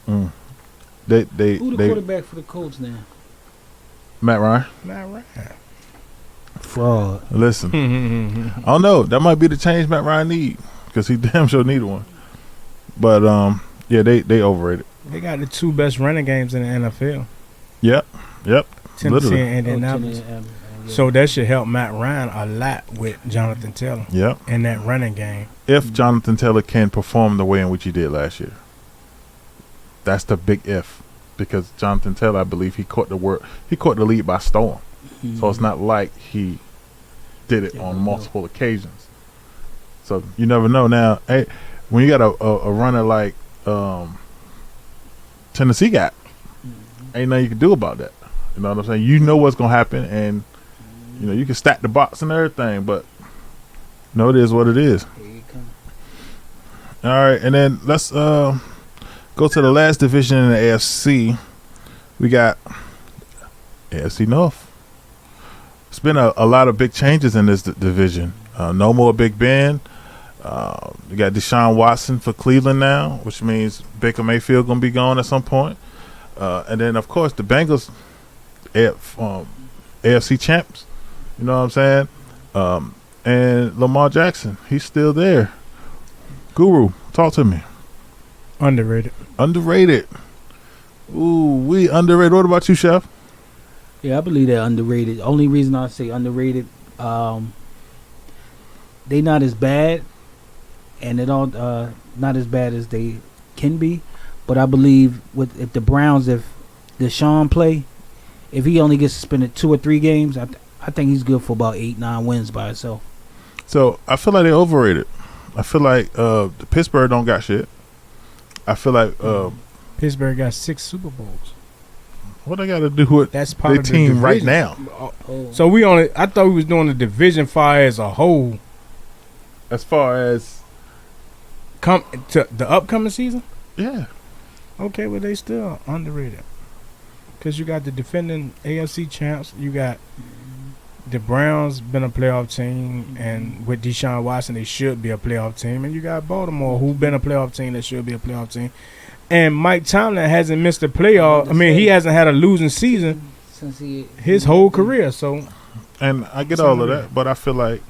Who the quarterback for the Colts now? Matt Ryan. Not right. Fraud. Listen, I don't know. That might be the change Matt Ryan need because he damn sure need one. But yeah, they overrated. They got the 2 best running games in the NFL. Yep. Tennessee Literally. and Indianapolis. So that should help Matt Ryan a lot with Jonathan Taylor. Yep. In that running game. If Jonathan Taylor can perform the way in which he did last year, that's the big if. Because Jonathan Taylor, I believe he caught the lead by storm. So it's not like he did it on multiple occasions. So you never know. Now, hey, when you got a runner like Tennessee got, ain't nothing you can do about that. You know what I'm saying? You know what's gonna happen, and you know you can stack the box and everything, but no, it is what it is. All right, and then let's go to the last division in the AFC. We got AFC North. It's been a lot of big changes in this division. No more Big Ben. You got Deshaun Watson for Cleveland now, which means Baker Mayfield going to be gone at some point. And then, of course, the Bengals, AFC champs. You know what I'm saying? And Lamar Jackson, he's still there. Guru, talk to me. Underrated. Ooh, we underrated. What about you, Chef? Yeah, I believe they're underrated. Only reason I say underrated, they not as bad, and they don't not as bad as they can be. But I believe if the Browns, if Deshaun play, if he only gets suspended 2 or 3 games, I think he's good for about 8-9 wins by himself. So I feel like they're overrated. I feel like Pittsburgh don't got shit. I feel like Pittsburgh got 6 Super Bowls. What they got to do with That's part their of the team division. right now? So I thought we was doing the division fire as a whole. As far as Come to the upcoming season? yeah, Okay, well, they still underrated. Because you got the defending AFC champs. You got the Browns been a playoff team. And with Deshaun Watson, they should be a playoff team. And you got Baltimore, who been a playoff team that should be a playoff team. And Mike Tomlin hasn't missed a playoff. I mean, he hasn't had a losing season since his whole career. So, and I get all of that, but I feel like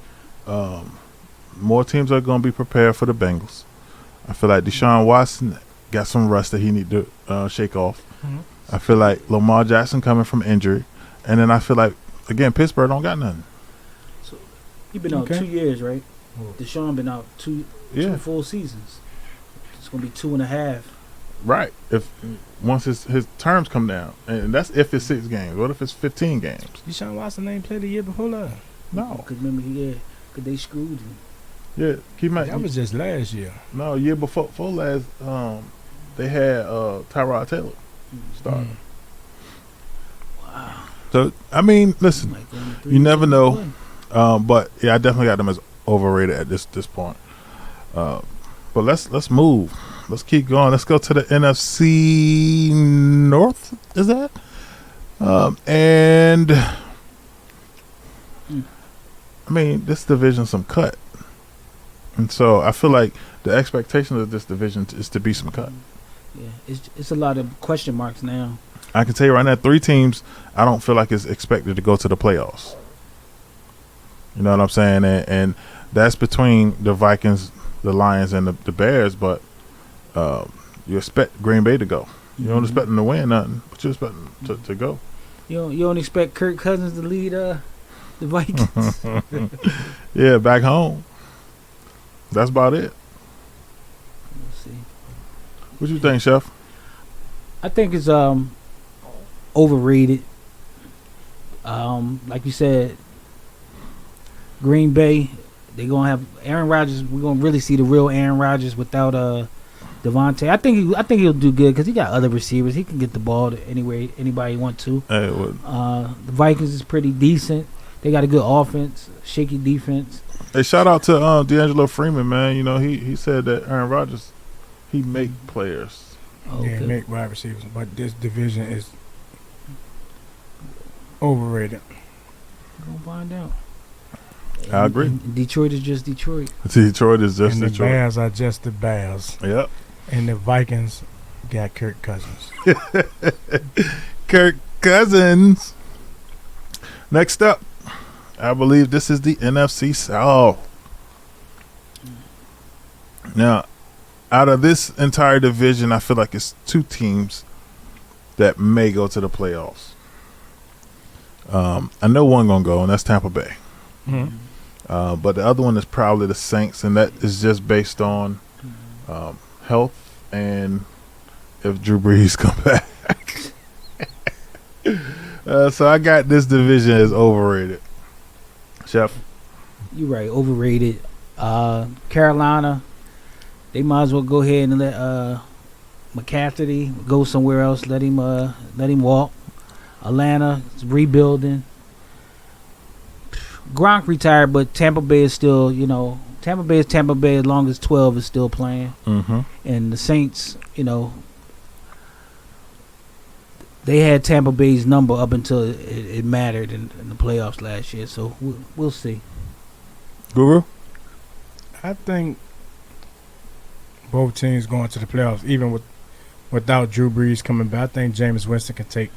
more teams are going to be prepared for the Bengals. I feel like Deshaun Watson got some rust that he need to shake off. I feel like Lamar Jackson coming from injury, and then I feel like again Pittsburgh don't got nothing. So he been out 2 years, right? Deshaun been out two full seasons. It's gonna be 2.5. Right. If once his terms come down, and that's if it's 6 games. What if it's 15 games? Deshaun Watson ain't played the year before that. No. Because remember, because they screwed him. Yeah, that was just last year. No, year before last, they had Tyrod Taylor. Starting. Wow. So I mean, listen, you never know, but yeah, I definitely got them as overrated at this point. But let's move. Let's keep going. Let's go to the NFC North. Is that? And I mean, this division some cut, and so I feel like the expectation of this division is to be some cut. Yeah, it's a lot of question marks now. I can tell you right now, 3 teams I don't feel like is expected to go to the playoffs. You know what I'm saying? And that's between the Vikings, the Lions, and the Bears. But you expect Green Bay to go. You don't expect them to win nothing, but you expect them to go. You don't expect Kirk Cousins to lead the Vikings. Yeah, back home. That's about it. We'll see. What you think, Chef? I think it's overrated. Like you said, Green Bay, they're gonna have Aaron Rodgers. We're gonna really see the real Aaron Rodgers without Devontae. I think he'll do good because he got other receivers. He can get the ball to anybody he want to. Hey, the Vikings is pretty decent. They got a good offense, shaky defense. Hey, shout out to D'Angelo Freeman, man. You know he said that Aaron Rodgers, he make players. Yeah, make wide receivers, but this division is overrated. We're gonna find out. I agree. And Detroit is just Detroit. Detroit is just and the Detroit. Bears are just the Bears. Yep. And the Vikings got Kirk Cousins. Kirk Cousins. Next up, I believe this is the NFC South. Now, out of this entire division, I feel like it's 2 teams that may go to the playoffs. I know one gonna go, and that's Tampa Bay. Mm-hmm. But the other one is probably the Saints, and that is just based on health and if Drew Brees come back. So I got this division as overrated. Chef? You're right, overrated. Carolina, they might as well go ahead and let McCaffrey go somewhere else. Let him walk. Atlanta is rebuilding. Gronk retired, but Tampa Bay is still, Tampa Bay is Tampa Bay as long as 12 is still playing. Mm-hmm. And the Saints, they had Tampa Bay's number up until it mattered in the playoffs last year. So we'll see. Guru? I think both teams going to the playoffs, even without Drew Brees coming back. I think Jameis Winston can take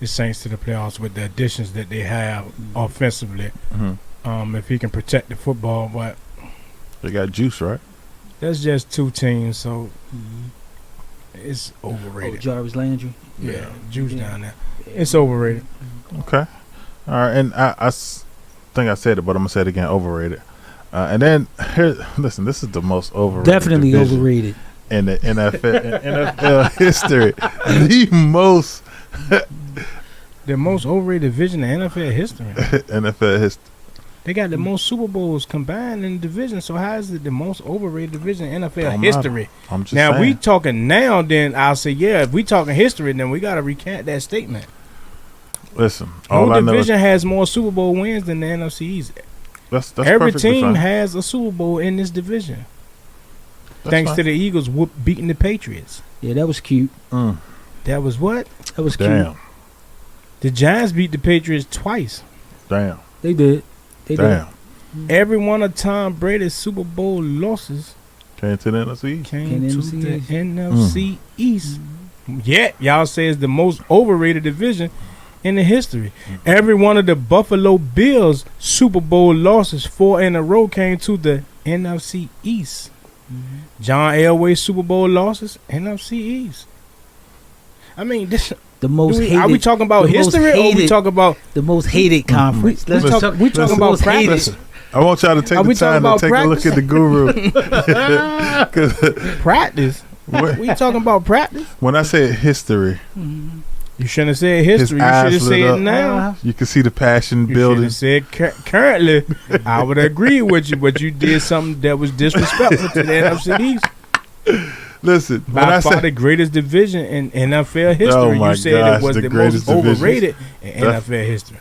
the Saints to the playoffs with the additions that they have offensively. Mm-hmm. If he can protect the football, but They got juice, right? that's just 2 teams, so it's Oh, overrated. Jarvis Landry. Yeah, juice down there. It's overrated. Okay. All right. And I think I said it, but I'm going to say it again. Overrated. And then, here, listen, this is the most overrated. Definitely division overrated. in the NFL history. The most The most overrated division in NFL history. NFL history. They got the most Super Bowls combined in the division, so how is it the most overrated division in NFL Don't history? matter. I'm just Now, if we saying. talking now, then I'll say, yeah, if we talking history, then we got to recant that statement. Listen, all No I know is division has more Super Bowl wins than the NFC East. that's Every perfectly team fine. has a Super Bowl in this division. That's Thanks fine. to the Eagles beating the Patriots. Yeah, that was cute. That was what? That was cute. Damn. The Giants beat the Patriots twice. Damn. They did. They Damn. Every one of Tom Brady's Super Bowl losses Came to the NFC. came to NFC the East. NFC East. Yet, y'all say it's the most overrated division in the history. Every one of the Buffalo Bills Super Bowl losses, 4 in a row, came to the NFC East. John Elway's Super Bowl losses, NFC East. I mean, this. The most hated. Are we talking about the most history or we hated- talking about? The most hated conference. We talking about most hated. practice. I want y'all to take Are we the time talking to about take a look at the Guru. 'Cause Practice. when, We talking about practice? when I say history, You shouldn't have said history. You eyes should have lit said up. now. you can see the passion You should building. have said currently. I would agree with you, but you did something that was disrespectful to the NFC East. Listen, by far the greatest division in NFL history. Oh my you said gosh, it was the the greatest most division. overrated in NFL history.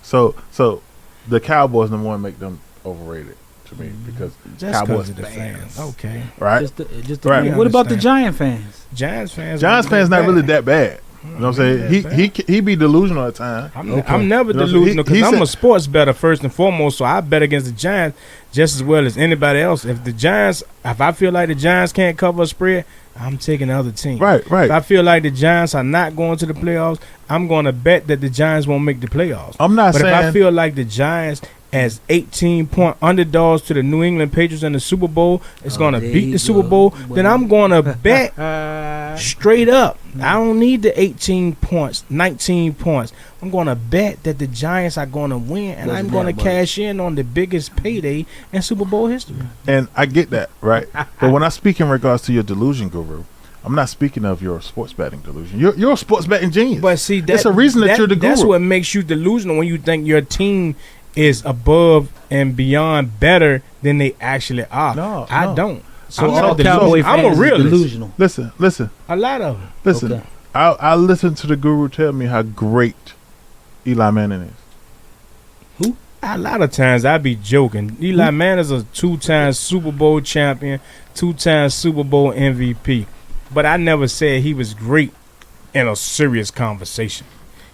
So the Cowboys number one make them overrated to me because Just Cowboys of the fans. Okay. right? Just Right. What about the Understand. Giant fans? Giants fans Not really that bad. You know what I'm saying? He be delusional at times. I'm never You know, delusional he because I'm said- a sports bettor first and foremost, so I bet against the Giants just as well as anybody else. If I feel like the Giants can't cover a spread, I'm taking the other team. Right. If I feel like the Giants are not going to the playoffs, I'm going to bet that the Giants won't make the playoffs. I'm not But saying. if I feel like the Giants as 18-point underdogs to the New England Patriots in the Super Bowl, it's going to there beat you the Super go. Bowl, then I'm going to bet Uh, straight up. I don't need the 18 points, 19 points. I'm going to bet that the Giants are going to win, and Wasn't I'm going to that much. cash in on the biggest payday in Super Bowl history. And I get that, right? But when I speak in regards to your delusion, Guru, I'm not speaking of your sports betting delusion. You're a sports betting genius. But see, It's a reason that you're the That's guru. what makes you delusional when you think your team is above and beyond better than they actually are. No, I no. don't. so I'm all not delusional. Cowboy I'm a fans is realist. delusional. Listen. A lot of them. Listen. Okay. I listen to the Guru tell me how great Eli Manning is. A lot of times I be joking. Eli Manning is a 2-time Super Bowl champion, 2-time Super Bowl MVP. But I never said he was great in a serious conversation.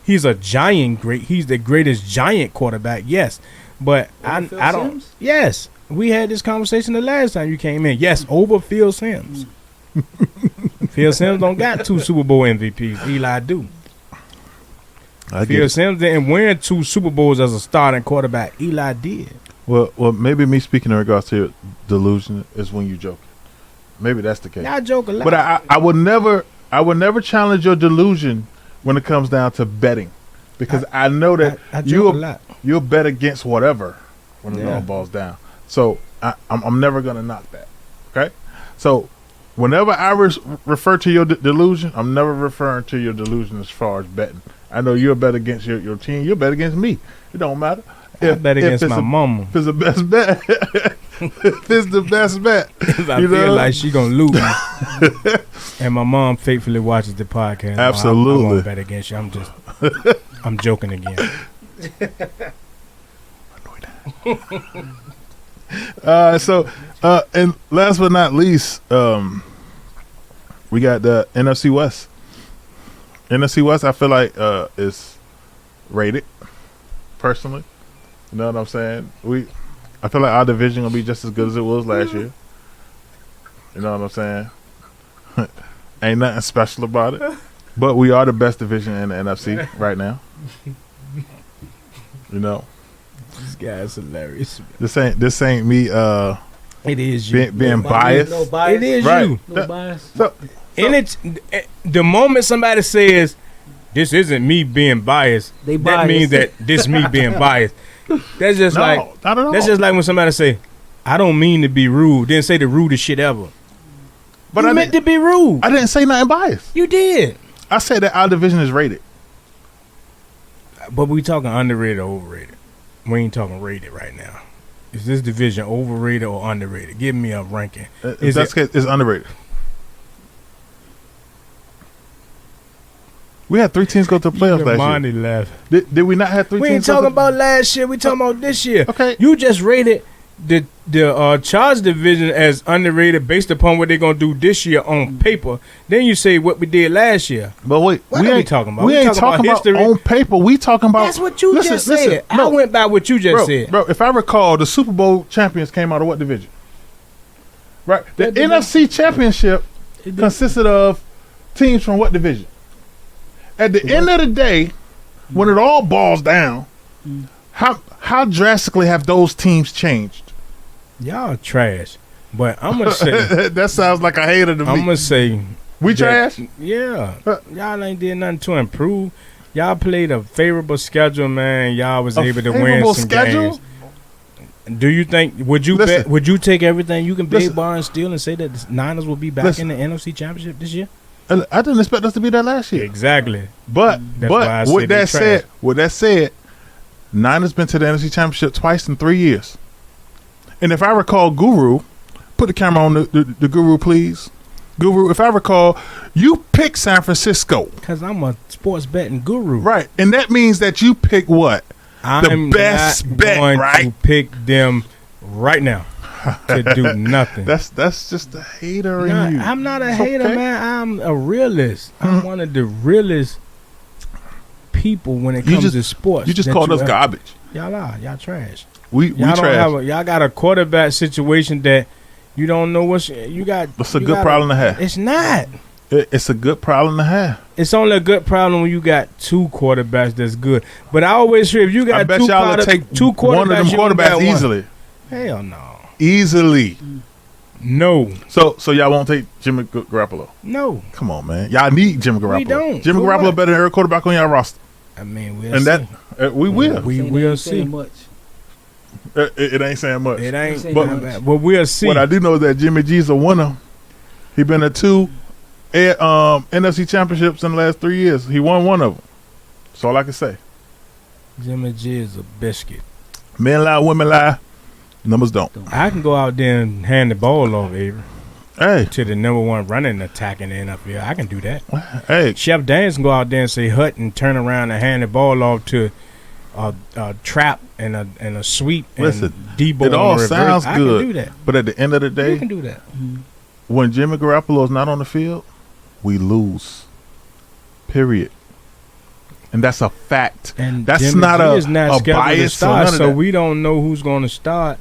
He's a giant great. He's the greatest giant quarterback, yes. But I Phil don't. Simms? Yes. We had this conversation the last time you came in. Yes, over Phil Simms. Phil Simms don't got 2 Super Bowl MVPs. Eli do. I Phil get it. Simms didn't win 2 Super Bowls as a starting quarterback. Eli did. Well, maybe me speaking in regards to your delusion is when you joking. Maybe that's the case. I joke a lot. But I would never challenge your delusion when it comes down to betting, because I know that I joke a lot. you'll bet against whatever when it Yeah. all balls down. So I'm never gonna knock that. Okay, so whenever I refer to your delusion, I'm never referring to your delusion as far as betting. I know you'll bet against your team. You'll bet against me. It don't matter. I bet against my mama. If it's the best bet, if it's the best bet, If I you feel know? like she gonna lose me. And my mom faithfully watches the podcast. Absolutely. I won't bet against you. I'm joking again. And last but not least, we got the NFC West. NFC West, I feel like is rated. Personally, you know what I'm saying. I feel like our division will be just as good as it was last year. You know what I'm saying. Ain't nothing special about it, but we are the best division in the NFC right now. You know, This guy is hilarious. this ain't me. It is you. Being biased. No bias. It is Right. you. No bias. So, And it's the moment somebody says, "This isn't me being biased," They that biased. means that this me being biased. That's just no, like not at all. that's just like when somebody say, "I don't mean to be rude." Then say the rudest shit ever. But you I meant didn't, to be rude. I didn't say nothing biased. You did. I said that our division is rated. But we talking underrated or overrated. We ain't talking rated right now. Is this division overrated or underrated? Give me a ranking. Is That's it's underrated. We had 3 teams go to the playoffs last Monty left. year. Did we not have 3 We teams? ain't talking about last year. We talking about this year. Okay. You just rated the Charge division as underrated based upon what they're gonna do this year on paper. Then you say what we did last year. But wait, What are we talking about? We We ain't talking talking about about history. on paper. We talking about. That's what you Listen, just said. listen, I no. went by what you just said. Bro, if I recall, the Super Bowl champions came out of what division? Right. The That division. NFC Championship consisted of teams from what division? At the end of the day, when it all boils down, how drastically have those teams changed? Y'all trash. But I'm gonna say That sounds like a hater to I'm me. gonna say We that- trash? Yeah. Huh. Y'all ain't did nothing to improve. Y'all played a favorable schedule, man. Y'all was A able to win favorable some schedule? games. Do you think would you Listen. bet would you take everything you can bid, Listen. bar, and steal and say that the Niners will be back Listen. in the NFC Championship this year? And I didn't expect us to be there last year. Exactly. But That's why I said they trash. with that said, Niners been to the NFC Championship twice in 3 years. And if I recall, Guru, put the camera on the Guru, please. Guru, if I recall, you picked San Francisco. Because I'm a sports betting guru. Right. And that means that you pick what? I'm the best not bet, going right? to pick them right now to do nothing. That's just a hater in you. I'm not a It's hater, okay. man. I'm a realist. I'm one of the realest people when it comes to sports. You just that called you us ever- garbage. Y'all are. Y'all trash. We Y'all don't trash. y'all got a quarterback situation that you don't know what's you got. It's a you good gotta- problem to have. It's not. It's a good problem to have. It's only a good problem when you got two quarterbacks that's good. But I always hear if you got I bet two, y'all will take two quarterbacks, one of them you don't got quarterbacks one. easily. Hell no. Easily. No. So y'all won't take Jimmy Garoppolo. No. Come on, man. Y'all need Jimmy Garoppolo. We don't. Jimmy For Garoppolo what? better than every quarterback on y'all roster. I mean, we'll And see. that we will. We Saying will ain't saying see. much. It ain't saying much. It ain't. But- But we'll see. What I do know is that Jimmy G's a winner. He been to two NFC championships in the last 3 years. He won one of them. That's all I can say. Jimmy G is a biscuit. Men lie, women lie. Numbers don't. I can go out there and hand the ball off, Avery, Hey, to the number one running attack in the NFL. I can do that. hey. Chef Daniels can go out there and say hut and turn around and hand the ball off to a trap and a sweep and Listen, Debo. it all on reverse. sounds I good. can do that. But at the end of the You day, can do that. when Jimmy Garoppolo is not on the field, we lose. Period. And that's a fact. And That's Jimmy not G a is not scheduled to bias or start, none of so that. we don't know who's going to start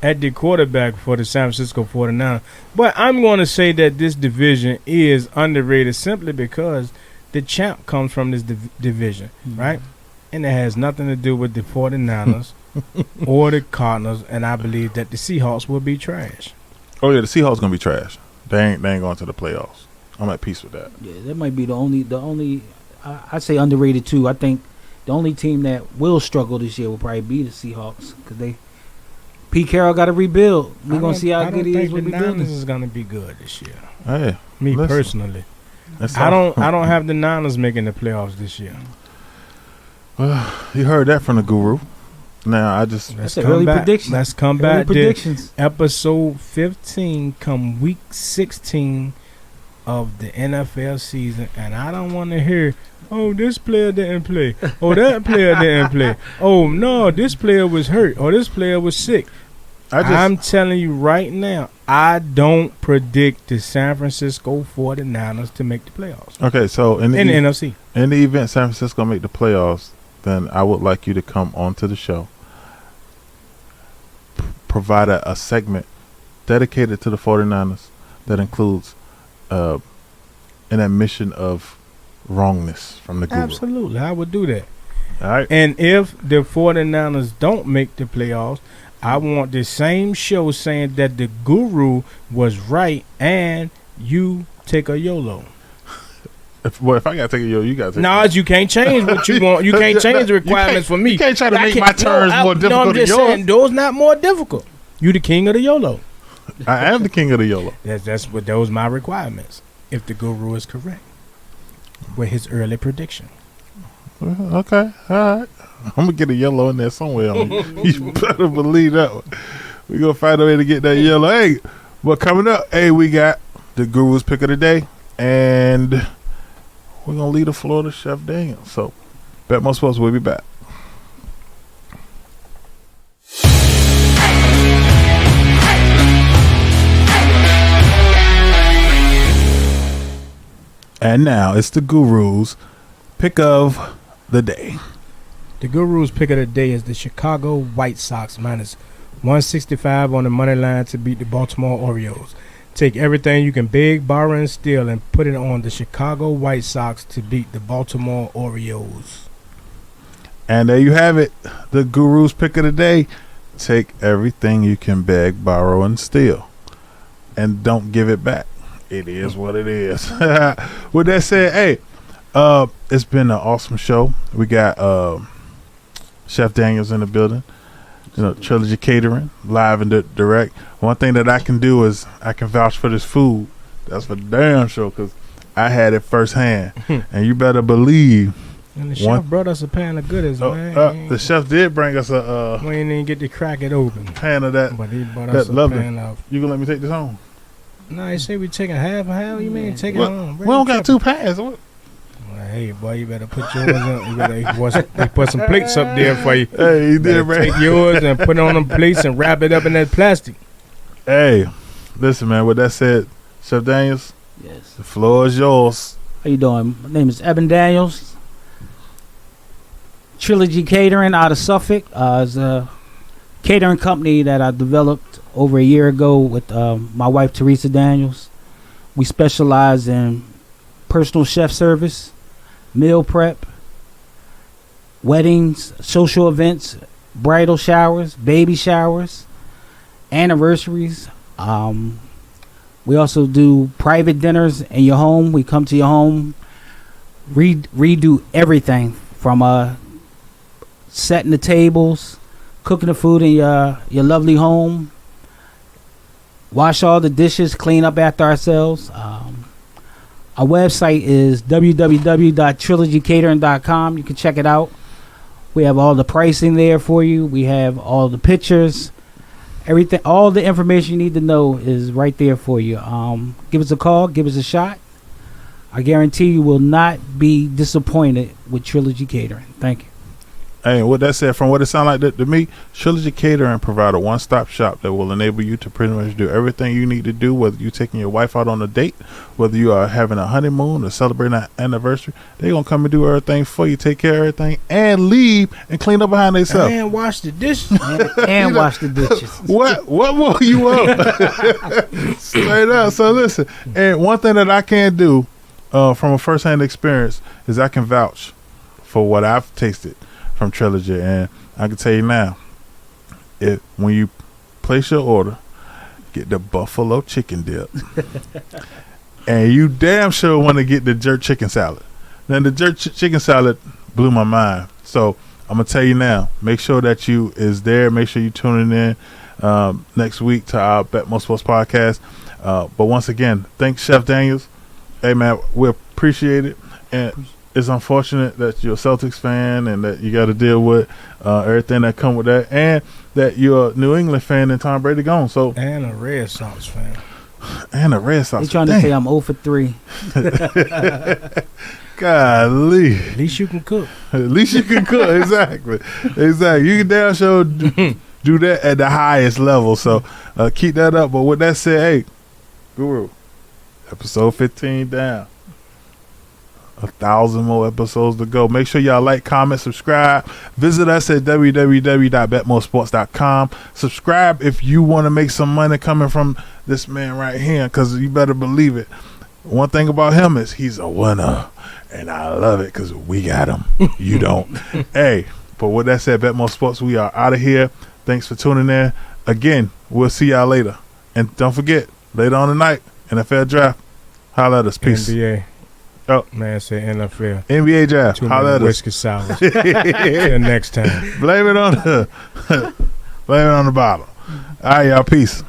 at the quarterback for the San Francisco 49ers. But I'm going to say that this division is underrated simply because the champ comes from this division, right? And it has nothing to do with the 49ers or the Cardinals, and I believe that the Seahawks will be trash. Oh, yeah, the Seahawks going to be trash. They ain't going to the playoffs. I'm at peace with that. Yeah, that might be the only. I'd say underrated too. I think the only team that will struggle this year will probably be the Seahawks because Pete Carroll got to rebuild. We're gonna see how good he is with the Niners rebuilding. is going to be good this year. Hey, Me listen, personally, that's I all. don't have the Niners making the playoffs this year. You heard that from the guru. Now, I just... That's an early prediction. Let's come Early back to predictions. episode 15 come week 16 of the NFL season, and I don't want to hear, oh, this player didn't play. Oh, that player didn't play. Oh, no, this player was hurt. Or this player was sick. I'm telling you right now, I don't predict the San Francisco 49ers to make the playoffs. Okay, so in the NFC. In the event San Francisco make the playoffs, then I would like you to come onto the show, provide a segment dedicated to the 49ers that includes an admission of wrongness from the guru. Absolutely, I would do that. All right. And if the 49ers don't make the playoffs, I want the same show saying that the guru was right and you take a YOLO. If I gotta take it, you gotta take No, it. you can't change what you want. You can't change the requirements for me. You can't try to I make can't- my terms more difficult I'm than just yours. saying, those not more difficult. You the king of the YOLO. I am the king of the YOLO. That's what those my requirements. If the guru is correct with his early prediction. Okay, all right. I'm gonna get a yellow in there somewhere. You better believe that one. We gonna find a way to get that yellow. Hey, but coming up, hey, we got the guru's pick of the day, and we're gonna leave the floor to Chef Daniel. So, Betmoorsports, we'll be back. And now it's the guru's pick of the day. The guru's pick of the day is the Chicago White Sox minus 165 on the money line to beat the Baltimore Orioles. Take everything you can beg, borrow, and steal and put it on the Chicago White Sox to beat the Baltimore Orioles. And there you have it. The guru's pick of the day. Take everything you can beg, borrow, and steal. And don't give it back. It is what it is. With that said, hey, it's been an awesome show. We got Chef Daniels in the building. You know, Trilogy Catering, live and direct. One thing that I can do is I can vouch for this food. That's for damn sure, because I had it firsthand. And you better believe. And the chef brought us a pan of goodies, man. The chef did bring us a we didn't even get to crack it open. pan of that. But he brought us a lovely. pan of. You gonna let me take this home? No, they say we taking half and half. You mean taking home? We don't got 2 pads. Well, hey, boy, you better put yours on. You better they put some plates up there for you. Hey, you did right. Take yours and put it on them plates and wrap it up in that plastic. Hey, listen, man. With that said, Chef Daniels, Yes. the floor is yours. How you doing? My name is Evan Daniels. Trilogy Catering out of Suffolk. It's a catering company that I developed over a year ago with my wife, Teresa Daniels. We specialize in personal chef service, meal prep, weddings, social events, bridal showers, baby showers, anniversaries. We also do private dinners in your home. We come to your home, redo everything from setting the tables, cooking the food in your lovely home, wash all the dishes, clean up after ourselves. Our website is www.trilogycatering.com. You can check it out. We have all the pricing there for you. We have all the pictures. Everything, all the information you need to know is right there for you. Give us a call, give us a shot. I guarantee you will not be disappointed with Trilogy Catering. Thank you. Hey, with that said, from what it sounds like to me, Trilogy Catering provide a one-stop shop that will enable you to pretty much do everything you need to do, whether you're taking your wife out on a date, whether you are having a honeymoon or celebrating an anniversary. They're going to come and do everything for you, take care of everything, and leave and clean up behind themselves. And wash the dishes. And wash the dishes. What more you want? Straight up. So listen, and one thing that I can do from a first-hand experience is I can vouch for what I've tasted from Trilogy, and I can tell you now, when you place your order, get the buffalo chicken dip, and you damn sure want to get the jerk chicken salad. Now the jerk chicken salad blew my mind, so I'm gonna tell you now. Make sure that you is there. Make sure you tuning in next week to our Betmoorsports podcast. But once again, thanks Chef Daniels. Hey man, we appreciate it, and it's unfortunate that you're a Celtics fan and that you got to deal with everything that come with that, and that you're a New England fan and Tom Brady gone. So And a Red Sox fan. And a Red Sox. They trying to say I'm 0 for 3. Golly. At least you can cook. At least you can cook. Exactly. You can damn sure do that at the highest level. So keep that up. But with that said, hey, Guru, episode 15 down. 1,000 more episodes to go. Make sure y'all like, comment, subscribe. Visit us at www.betmoorsports.com. Subscribe if you want to make some money coming from this man right here, because you better believe it. One thing about him is he's a winner, and I love it because we got him. You don't. Hey, but with that said, Betmoorsports, we are out of here. Thanks for tuning in. Again, we'll see y'all later. And don't forget, later on tonight, NFL draft. Holla at us. Peace. NBA. Oh, man, say NFL. NBA draft. Too Holla many at us. whiskey sours. Till next time. Blame it on the bottle. All right, y'all. Peace.